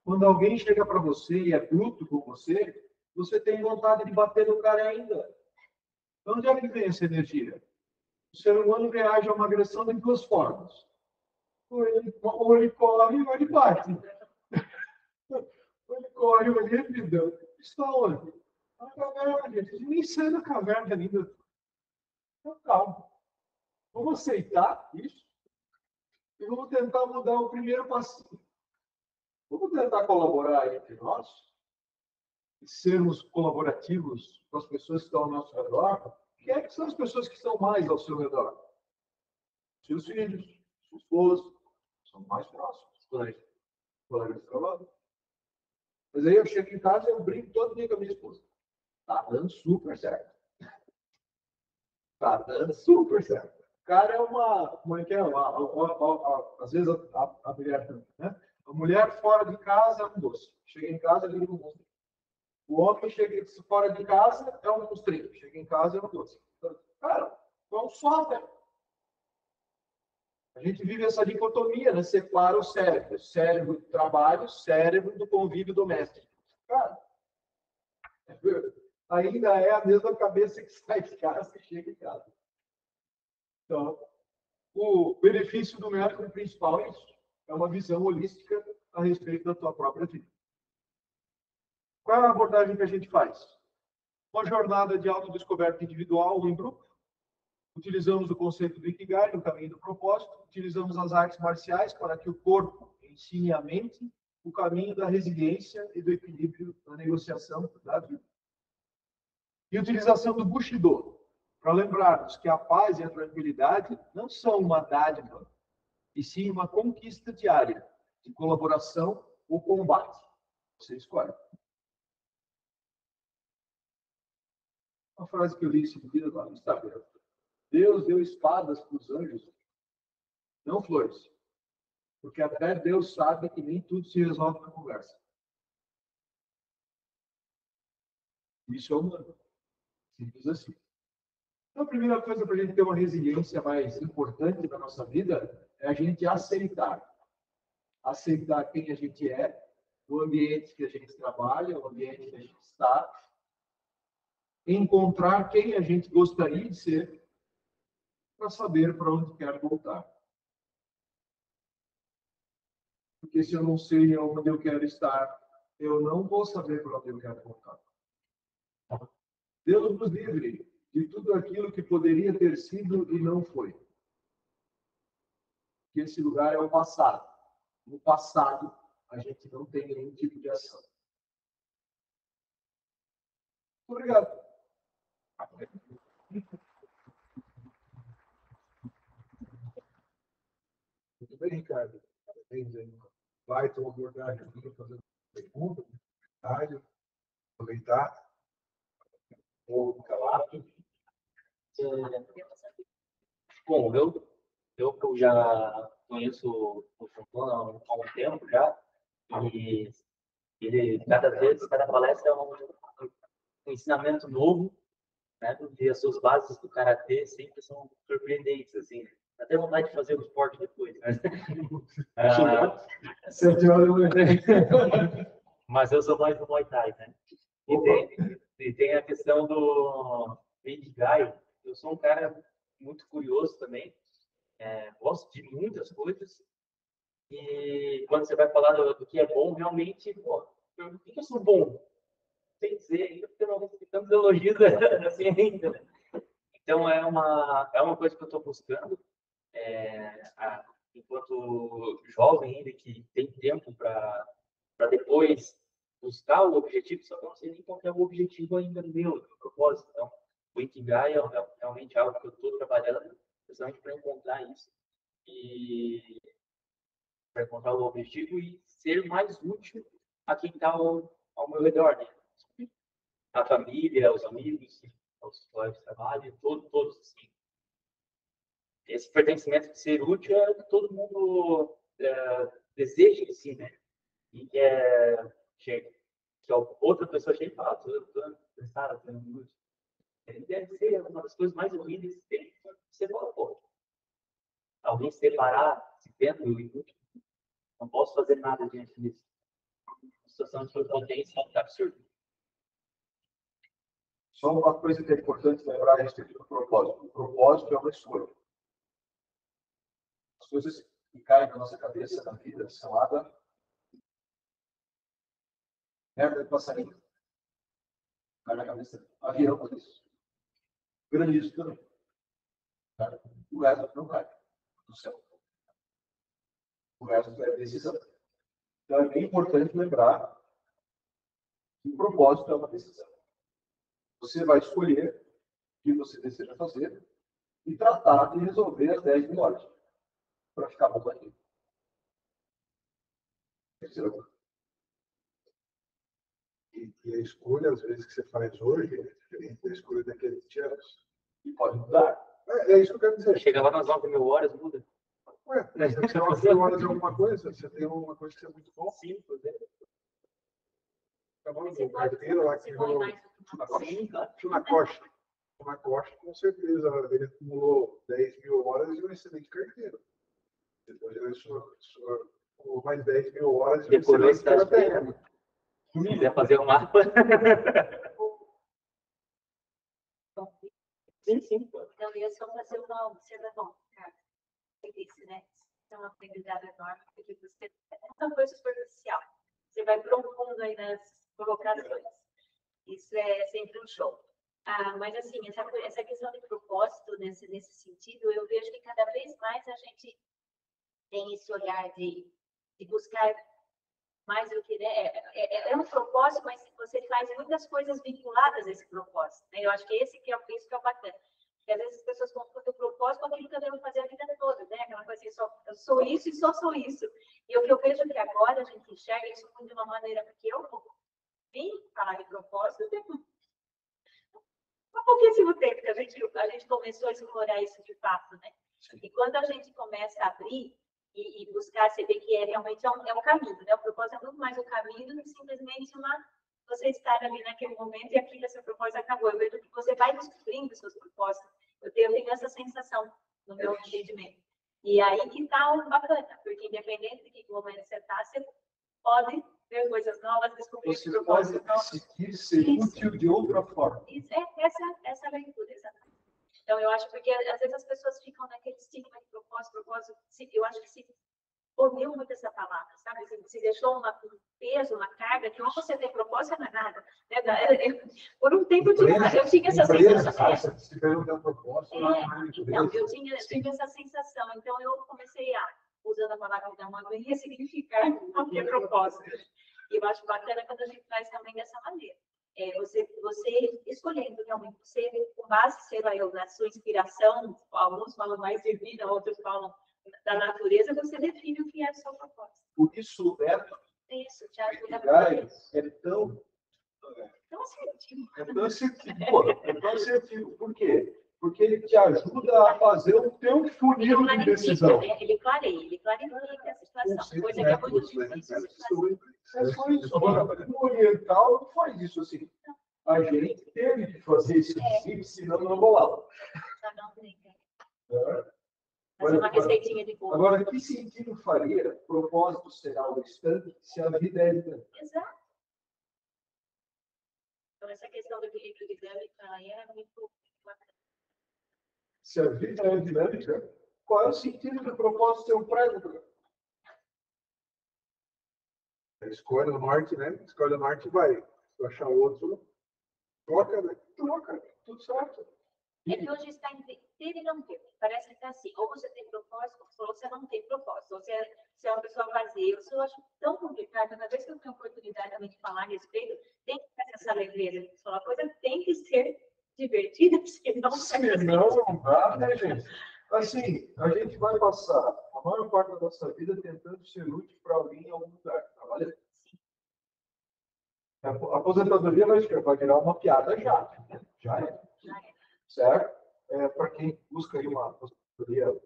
Quando alguém chega para você e é bruto com você, você tem vontade de bater no cara ainda. De onde é que vem essa energia? O ser humano reage a uma agressão de duas formas. Ou ele corre ou ele bate. Ou ele corre ou ele revida. Está onde? Na caverna, gente. A gente nem sai da caverna ainda. Então, calma. Vamos aceitar isso e vamos tentar mudar o primeiro passinho. Vamos tentar colaborar entre nós e sermos colaborativos com as pessoas que estão ao nosso redor. Quem é que são as pessoas que estão mais ao seu redor? Seus filhos, sua esposa, são mais próximos. Colegas de trabalho. Mas aí eu chego em casa e eu brinco todo dia com a minha esposa. Tá dando super certo. Tá dando super certo. O cara é uma... Como é que é? Às vezes a mulher... Né? A mulher fora de casa é um doce. Chega em casa, liga um monstro. O homem chega fora de casa, é um monstrinho. Chega em casa, é um doce. Cara, é um só, velho. A gente vive essa dicotomia, né? Separa o cérebro. Cérebro do trabalho, cérebro do convívio doméstico. Cara, ainda é a mesma cabeça que sai de casa e chega em casa. Então, o benefício do método principal é isso. É uma visão holística a respeito da tua própria vida. Qual é a abordagem que a gente faz? Uma jornada de autodescoberta individual ou em grupo. Utilizamos o conceito do Ikigai, o caminho do propósito. Utilizamos as artes marciais para que o corpo ensine a mente o caminho da resiliência e do equilíbrio na negociação da vida. E utilização do Bushido, para lembrarmos que a paz e a tranquilidade não são uma dádiva, e sim uma conquista diária de colaboração ou combate. Você escolhe. Uma frase que eu li esse dia lá no Instagram. Deus deu espadas para os anjos, não flores. Porque até Deus sabe que nem tudo se resolve na conversa. Isso é humano. Simples assim. Então, a primeira coisa para a gente ter uma resiliência mais importante na nossa vida é a gente aceitar. Aceitar quem a gente é, o ambiente que a gente trabalha, o ambiente que a gente está. Encontrar quem a gente gostaria de ser para saber para onde quer voltar. Porque se eu não sei onde eu quero estar, eu não vou saber para onde eu quero voltar. Deus nos livre de tudo aquilo que poderia ter sido e não foi. Porque esse lugar é o passado. No passado, a gente não tem nenhum tipo de ação. Obrigado. Muito bem, Ricardo. Parabéns aí. Vai ter uma abordagem aqui, fazendo pergunta, comentário, aproveitar. O relato. Bom, eu já conheço o Fontana há um tempo já, e ele, cada palestra é um ensinamento novo, né? E as suas bases do Karatê sempre são surpreendentes, assim. Até vontade de fazer o esporte depois. Mas... Mas eu sou mais do Muay Thai, né? E tem a questão do Ikigai. Eu sou um cara muito curioso também. Gosto de muitas coisas. E quando você vai falar do que é bom, realmente, pô, por que eu sou bom? Sem dizer ainda, porque eu não recebi tantos elogios assim ainda. Né? Então, é uma coisa que eu estou buscando. Enquanto jovem ainda, que tem tempo para depois buscar o objetivo, só que eu não sei nem qual é o objetivo ainda meu, o propósito. Então, o Ikigai é realmente algo que eu estou trabalhando, precisamente para encontrar isso. E para encontrar o objetivo e ser mais útil a quem está ao meu redor, né? A família, os amigos, os colegas de trabalho, todos assim. Esse pertencimento de ser útil é que todo mundo deseja em si, né? E que a outra pessoa chega e fala, tô cansado, tô inútil. Ele deve ser uma das coisas mais horríveis que tem. Você fala, pô, alguém se separar, se vendo inútil, não posso fazer nada diante disso. A situação de prepotência é absurda. Só uma coisa que é importante lembrar a respeito do propósito. O propósito é uma escolha. As coisas que caem na nossa cabeça, na vida, são água, merda de passarinho. Cai na cabeça, avião, por isso. Granizo também. O resto não cai do céu. O resto é decisão. Então é bem importante lembrar que o propósito é uma decisão. Você vai escolher o que você deseja fazer e tratar de resolver as 10 melhores para ficar bom aqui. E a escolha, às vezes, que você faz hoje é diferente da escolha daqui a 20 anos. E pode mudar. É isso que eu quero dizer. Chega lá nas 9.000 horas, muda. Ué, você não tem hora de alguma coisa, você tem uma coisa que é muito bom. Sim, por exemplo. Acabou do carteiro lá que rolou. Na costa, com certeza, ele acumulou 10.000 horas e um excelente carteiro. Depois ele acumulou mais 10.000 horas e um Decorou excelente a cidade carteiro. Se quiser fazer um mapa. Sim. Então, eu ia só fazer uma observação, cara. Isso, né? É um aprendizado enorme, porque você é uma coisa superficial. Você vai profundo aí nas colocações. Isso é sempre um show. Mas, assim, essa questão de propósito, nesse sentido, eu vejo que cada vez mais a gente tem esse olhar de buscar mais do que, né? É um propósito, mas você faz muitas coisas vinculadas a esse propósito, né? Eu acho que isso que é o bacana. Porque às vezes as pessoas confundem o propósito com aquilo que eu devo fazer a vida toda, né? Aquela coisa assim, eu sou isso e só sou isso. E o que eu vejo que agora a gente enxerga isso muito de uma maneira, porque eu vim falar de propósito há pouquíssimo tempo que a gente começou a explorar isso de fato, né? E quando a gente começa a abrir e buscar, você vê que realmente é um caminho, né? O propósito é muito mais o caminho do que simplesmente você estar ali naquele momento e aquilo, esse propósito acabou. Eu vejo que você vai descobrindo os seus propósitos. Eu tenho essa sensação no meu entendimento. E aí que está o bacana, porque independente de que momento você está, você pode ver coisas novas, descobrir Você propósitos pode novos. decidir ser útil de outra forma. Isso essa leitura, exatamente. Então, eu acho porque às vezes as pessoas ficam naquele estigma de propósito. Eu acho que se ouviu muito essa palavra, sabe? Se deixou um peso, uma carga, que ou você tem propósito, não é nada. Por um tempo eu tinha essa sensação. Se perguntar propósito, Então, eu tive essa sensação. Então, eu comecei usando a palavra da uma vez, ressignificar o que é propósito. E eu acho bacana quando a gente traz também dessa maneira. Você escolhendo realmente, você, com base, sei lá, na sua inspiração, alguns falam mais de vida, outros falam da natureza, você define o que é o seu propósito. Por isso, Isso, te ajuda é tão assertivo. É tão assertivo. Por quê? Porque ele te ajuda a fazer o teu funil de decisão. Ele clarifica a situação, coisa que é muito difícil de fazer. O oriental não faz isso assim. A gente teve que fazer esse princípio, senão não rolava. Fazer uma receitinha de bolo. Agora, que sentido faria propósito ser algo distante se a vida é distante? Exato. Então, essa questão do equilíbrio dinâmico aí é muito bacana. Se a vida é dinâmica, qual é o sentido do propósito ser um prego? Escolhe o norte, né? Escolhe o norte e vai. Se achar outro, troca, né? Troca, tudo certo. É que hoje está entre ter e não ter. Parece que está assim. Ou você tem propósito, ou você não tem propósito. Ou você é uma pessoa vazia. Eu acho tão complicado. Cada vez que eu tenho oportunidade também de falar a respeito, tem que ter essa leveza. A coisa tem que ser divertida, senão não dá, né, gente? Assim, a gente vai passar a maior parte da nossa vida tentando ser útil para alguém em algum lugar. Trabalha. A aposentadoria vai virar uma piada já. Já é. Certo? Para quem busca aí uma aposentadoria.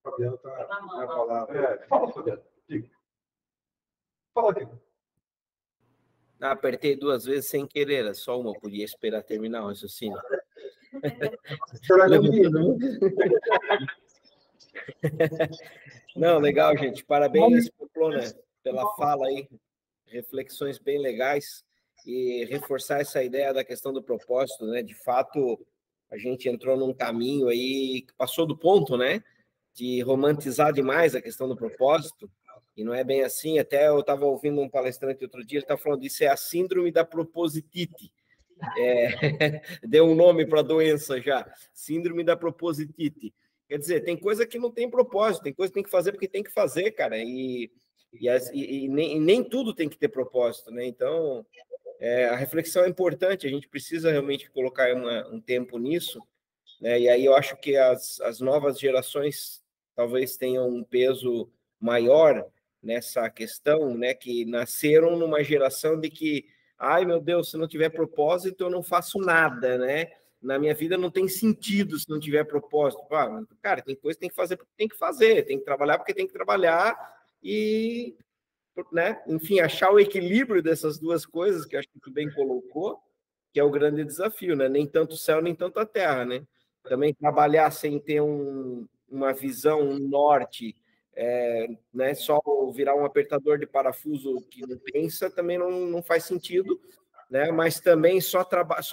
Fabiano tá na Mamãe. palavra. Fala, Fabiano. Diga. Fala, Diego. Apertei 2 vezes sem querer, era só uma, podia esperar terminar o raciocínio. Não, legal, gente. Parabéns, Pamplona, pela fala aí. Reflexões bem legais. E reforçar essa ideia da questão do propósito, né? De fato, a gente entrou num caminho aí que passou do ponto, né? De romantizar demais a questão do propósito. E não é bem assim. Até eu estava ouvindo um palestrante outro dia, ele estava falando disso, é a síndrome da propositite. Deu um nome para a doença já, síndrome da propositite. Quer dizer, tem coisa que não tem propósito, tem coisa que tem que fazer porque tem que fazer, cara, e nem tudo tem que ter propósito, né? Então, a reflexão é importante, a gente precisa realmente colocar um tempo nisso, né? E aí eu acho que as novas gerações talvez tenham um peso maior nessa questão, né? Que nasceram numa geração de que ai, meu Deus, se não tiver propósito, eu não faço nada, né? Na minha vida não tem sentido se não tiver propósito. Cara, tem coisa que tem que fazer porque tem que fazer, tem que trabalhar porque tem que trabalhar e, né? Enfim, achar o equilíbrio dessas duas coisas, que eu acho que tu bem colocou, que é o grande desafio, né? Nem tanto o céu, nem tanto a terra, né? Também trabalhar sem ter uma visão, um norte, né, só virar um apertador de parafuso que não pensa também não faz sentido, né? Mas também só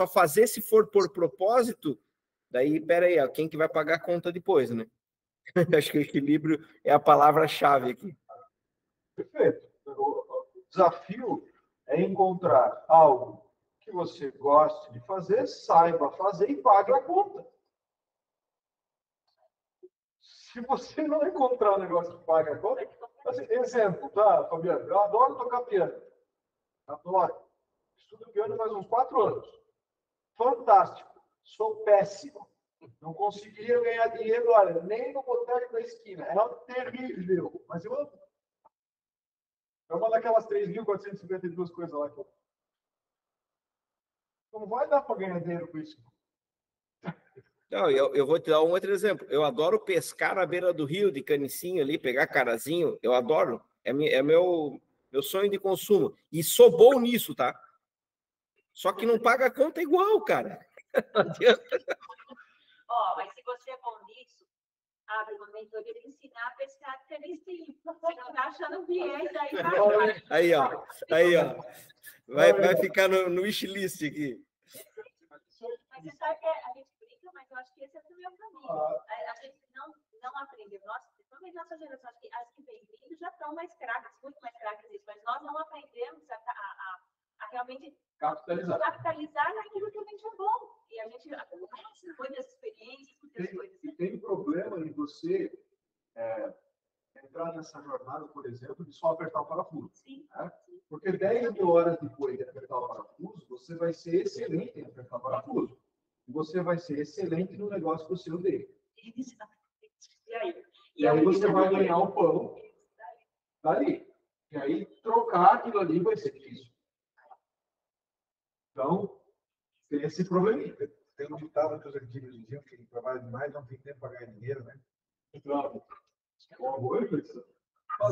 fazer se for por propósito, daí, peraí, quem que vai pagar a conta depois, né? Acho que o equilíbrio é a palavra-chave aqui. Perfeito. O desafio é encontrar algo que você goste de fazer, saiba fazer e pague a conta. Se você não encontrar um negócio que pague a conta, assim, exemplo, tá, Fabiano? Eu adoro tocar piano. Adoro. Estudo piano faz uns 4 anos. Fantástico. Sou péssimo. Não conseguiria ganhar dinheiro, olha, nem no boteco da esquina. É terrível. Mas eu amo. É uma daquelas 3.452 coisas lá que eu... Não vai dar para ganhar dinheiro com isso. Não, eu vou te dar um outro exemplo. Eu adoro pescar na beira do rio, de canicinho ali, pegar carazinho. Eu adoro. É meu sonho de consumo. E sou bom nisso, tá? Só que não paga a conta igual, cara. Não adianta. Mas se você é bom nisso, abre uma mentoria de ensinar a pescar de canicinho. Você não está achando viés aí. Aí, ó. Vai ficar no wishlist aqui. Mas você sabe que a gente brinca, mas eu acho que esse é o meu caminho. A gente não aprendeu. Nossa, principalmente nossa geração, acho que as que vêm vindo já estão mais craques, muito mais craques nisso, mas nós não aprendemos a realmente capitalizar naquilo que a gente é bom. E a gente acumula muitas experiências, muitas coisas. E tem problema em você entrar nessa jornada, por exemplo, de só apertar o parafuso. Sim. Né? Porque 10.000 horas depois de apertar o parafuso, você vai ser excelente em apertar o parafuso. E você vai ser excelente no negócio que você odeia. E aí você vai ganhar o pão dali. E aí trocar aquilo ali vai ser difícil. Então, tem esse probleminha. Tem um ditado que os antigos diziam que trabalha demais não tem tempo para ganhar dinheiro, né? Então, uma boa reflexão.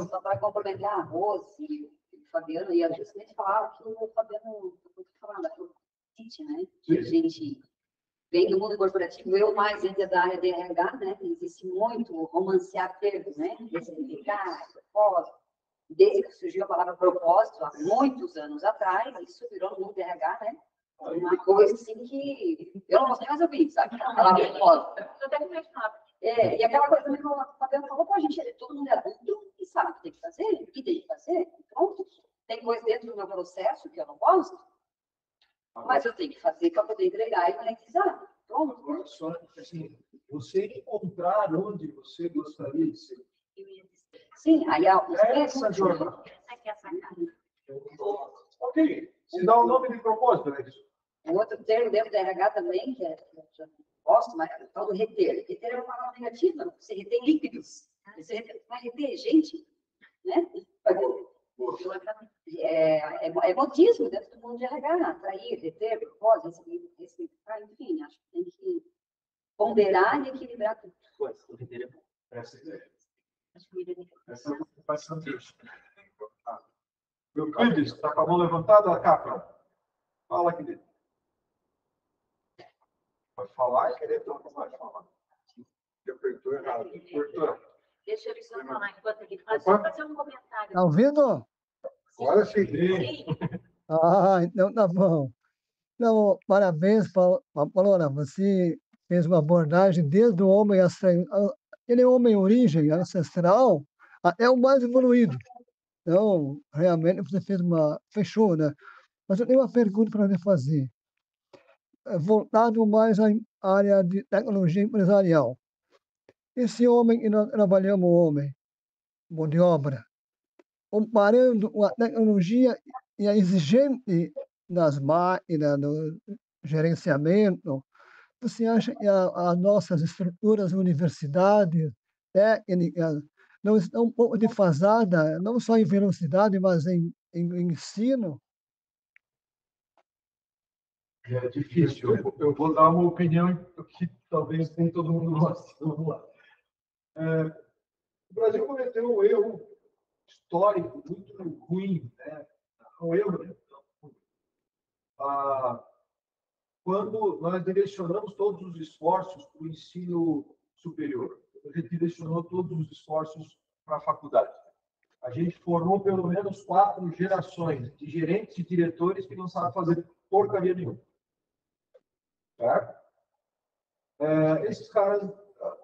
Só para complementar a Rose e o Fabiano, e justamente falar o que o Fabiano falando, da propósito, né? Sim. A gente vem do mundo corporativo, eu mais ainda da área de RH, né? Existe muito romancear termos, né? Ressignificar, propósito. desde que surgiu a palavra propósito, há muitos anos atrás, isso virou no mundo do RH, né? Uma coisa assim que eu não gostei mais ouvir, sabe? A palavra propósito. E aquela coisa também que o Fabiano falou, pô, gente, todo mundo é adulto e sabe o que tem que fazer, o que tem que fazer, pronto. Tem coisa dentro do meu processo que eu não gosto, mas eu tenho que fazer para poder entregar e monetizar. Pronto. Agora, só assim, você encontrar onde você gostaria de ser. Sim, aí Essa jornada. Ok, se dá o nome de propósito, né? O outro termo dentro da RH também, que eu gosto, mas é o tal do reter. Reter é uma palavra negativa, você retém líquidos. Você vai reter gente, né? É modismo dentro do mundo de RH, atrair, reter, propósito, respeitar, enfim, acho que tem que ponderar e equilibrar tudo. Essa faz sentido. Euclides, está com a mão levantada, Capa? Fala aqui dentro. Vai falar e querer, então não vai falar. Eu apertou errado. Deixa eu só falar enquanto ele faz. Só fazer um comentário. Tá ouvindo? Agora sim. Ah, então tá bom. Então, parabéns, Paola. Você fez uma abordagem desde o homem aquele homem origem ancestral até o mais evoluído. Então, realmente você fechou, né? Mas eu tenho uma pergunta para lhe fazer, voltado mais à área de tecnologia empresarial. Esse homem que nós trabalhamos, mão de obra, comparando a tecnologia e a exigente das máquinas, do gerenciamento, você acha que as nossas estruturas, universidades, técnicas, não estão um pouco defasadas, não só em velocidade, mas em ensino? É difícil. Eu vou dar uma opinião que talvez nem todo mundo goste. Vamos lá. O Brasil cometeu um erro histórico muito ruim, né? Um erro, né? Quando nós direcionamos todos os esforços para o ensino superior, a gente direcionou todos os esforços para a faculdade. A gente formou pelo menos 4 gerações de gerentes e diretores que não sabem fazer porcaria nenhuma. Certo? Esses caras,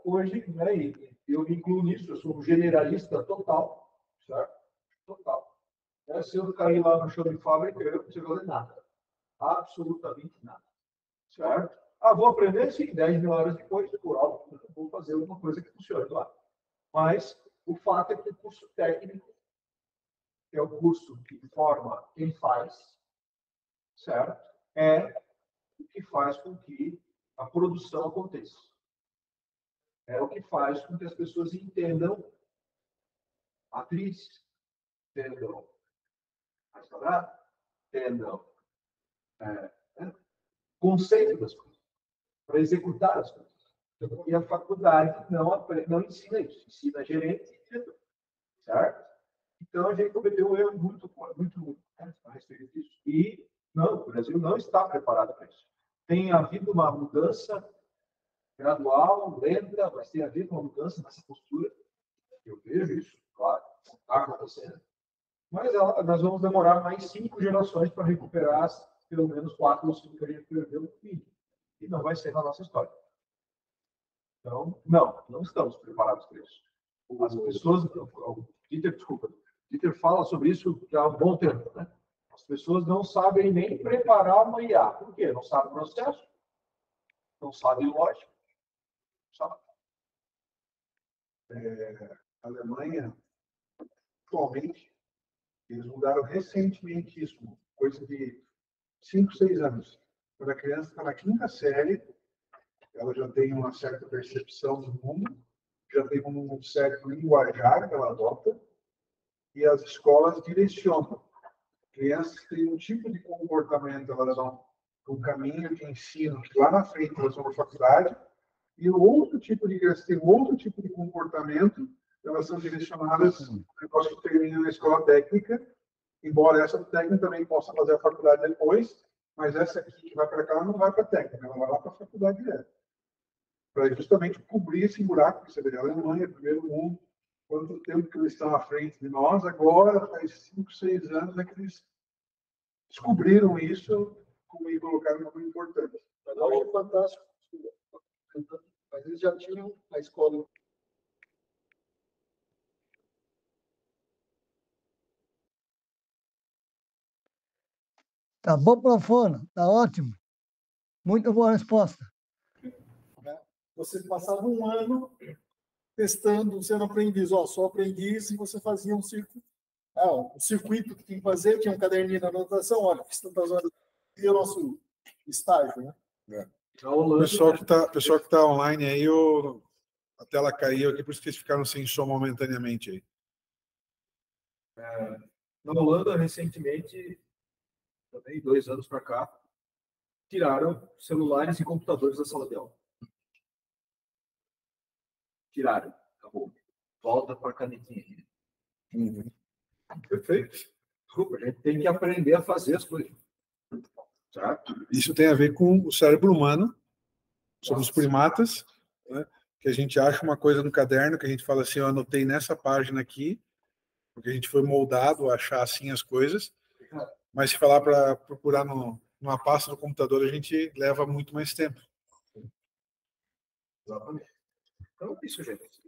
hoje, né, eu me incluo nisso, eu sou um generalista total, certo? Total. Se eu cair lá no chão de fábrica, eu não preciso fazer nada. Absolutamente nada. Certo? Vou aprender, sim, 10 mil horas depois, por algo, vou fazer alguma coisa que funcione lá. Mas o fato é que o curso técnico é o curso que forma quem faz, certo? É o que faz com que a produção aconteça. É o que faz com que as pessoas entendam matriz, entendam mais quadrado, entendam conceito das coisas, para executar as coisas. E a faculdade não ensina isso, ensina gerente e diretor, certo? Então, a gente cometeu um erro muito a respeito disso. E o Brasil não está preparado para isso. Tem havido uma mudança gradual, lenta, mas tem havido uma mudança nessa postura. Eu vejo isso, claro, está acontecendo. Mas nós vamos demorar mais 5 gerações para recuperar pelo menos 4 ou 5 que a gente perdeu no fim. E não vai ser na nossa história. Então, não estamos preparados para isso. As pessoas, Dieter fala sobre isso já há um bom tempo, né? As pessoas não sabem nem preparar uma IA. Por quê? Não sabem o processo, não sabem lógica, não sabem. A Alemanha, atualmente, eles mudaram recentemente isso, coisa de 5, 6 anos. Quando a criança está na 5ª série, ela já tem uma certa percepção do mundo, já tem um certo linguajar que ela adota, e as escolas direcionam. Crianças têm um tipo de comportamento, elas vão um caminho de ensino que lá na frente elas vão para a faculdade, e o outro tipo de criança tem outro tipo de comportamento, elas são direcionadas depois que terminam na escola técnica, embora essa técnica também possa fazer a faculdade depois, mas essa aqui que vai para cá ela não vai para a técnica, ela vai lá para a faculdade direto. Para justamente cobrir esse buraco que você vê. A Alemanha, primeiro mundo, quanto tempo que eles estão à frente de nós. Agora, faz 5, 6 anos, é que eles descobriram isso e colocaram como importante. Mas eu acho fantástico. Mas eles já tinham a escola. Tá bom, profona, tá ótimo. Muito boa resposta. Você passava um ano testando, sendo aprendiz. Ó, sou aprendiz, e você fazia um circuito. Um circuito que tinha que fazer, tinha um caderninho de anotação. Olha, fiz tantas horas. E o nosso estágio, né? O pessoal que tá online aí, a tela caiu aqui, por isso que eles ficaram sem som momentaneamente aí. Na Holanda, recentemente, também 2 anos para cá, tiraram celulares e computadores da sala de aula. Tiraram. Acabou. Volta para a canetinha. Uhum. Perfeito. Desculpa, a gente tem que aprender a fazer as coisas. Certo? Isso tem a ver com o cérebro humano, somos primatas, né? Que a gente acha uma coisa no caderno, que a gente fala assim, eu anotei nessa página aqui, porque a gente foi moldado a achar assim as coisas, mas se falar para procurar numa pasta do computador, a gente leva muito mais tempo. Exatamente. Então, isso, gente.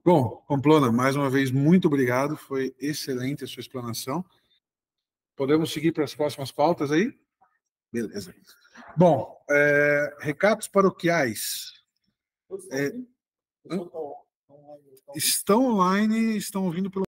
Bom, Pamplona, mais uma vez, muito obrigado, foi excelente a sua explanação. Podemos seguir para as próximas pautas aí? Beleza. Bom, recados paroquiais. Estão online, estão ouvindo pelo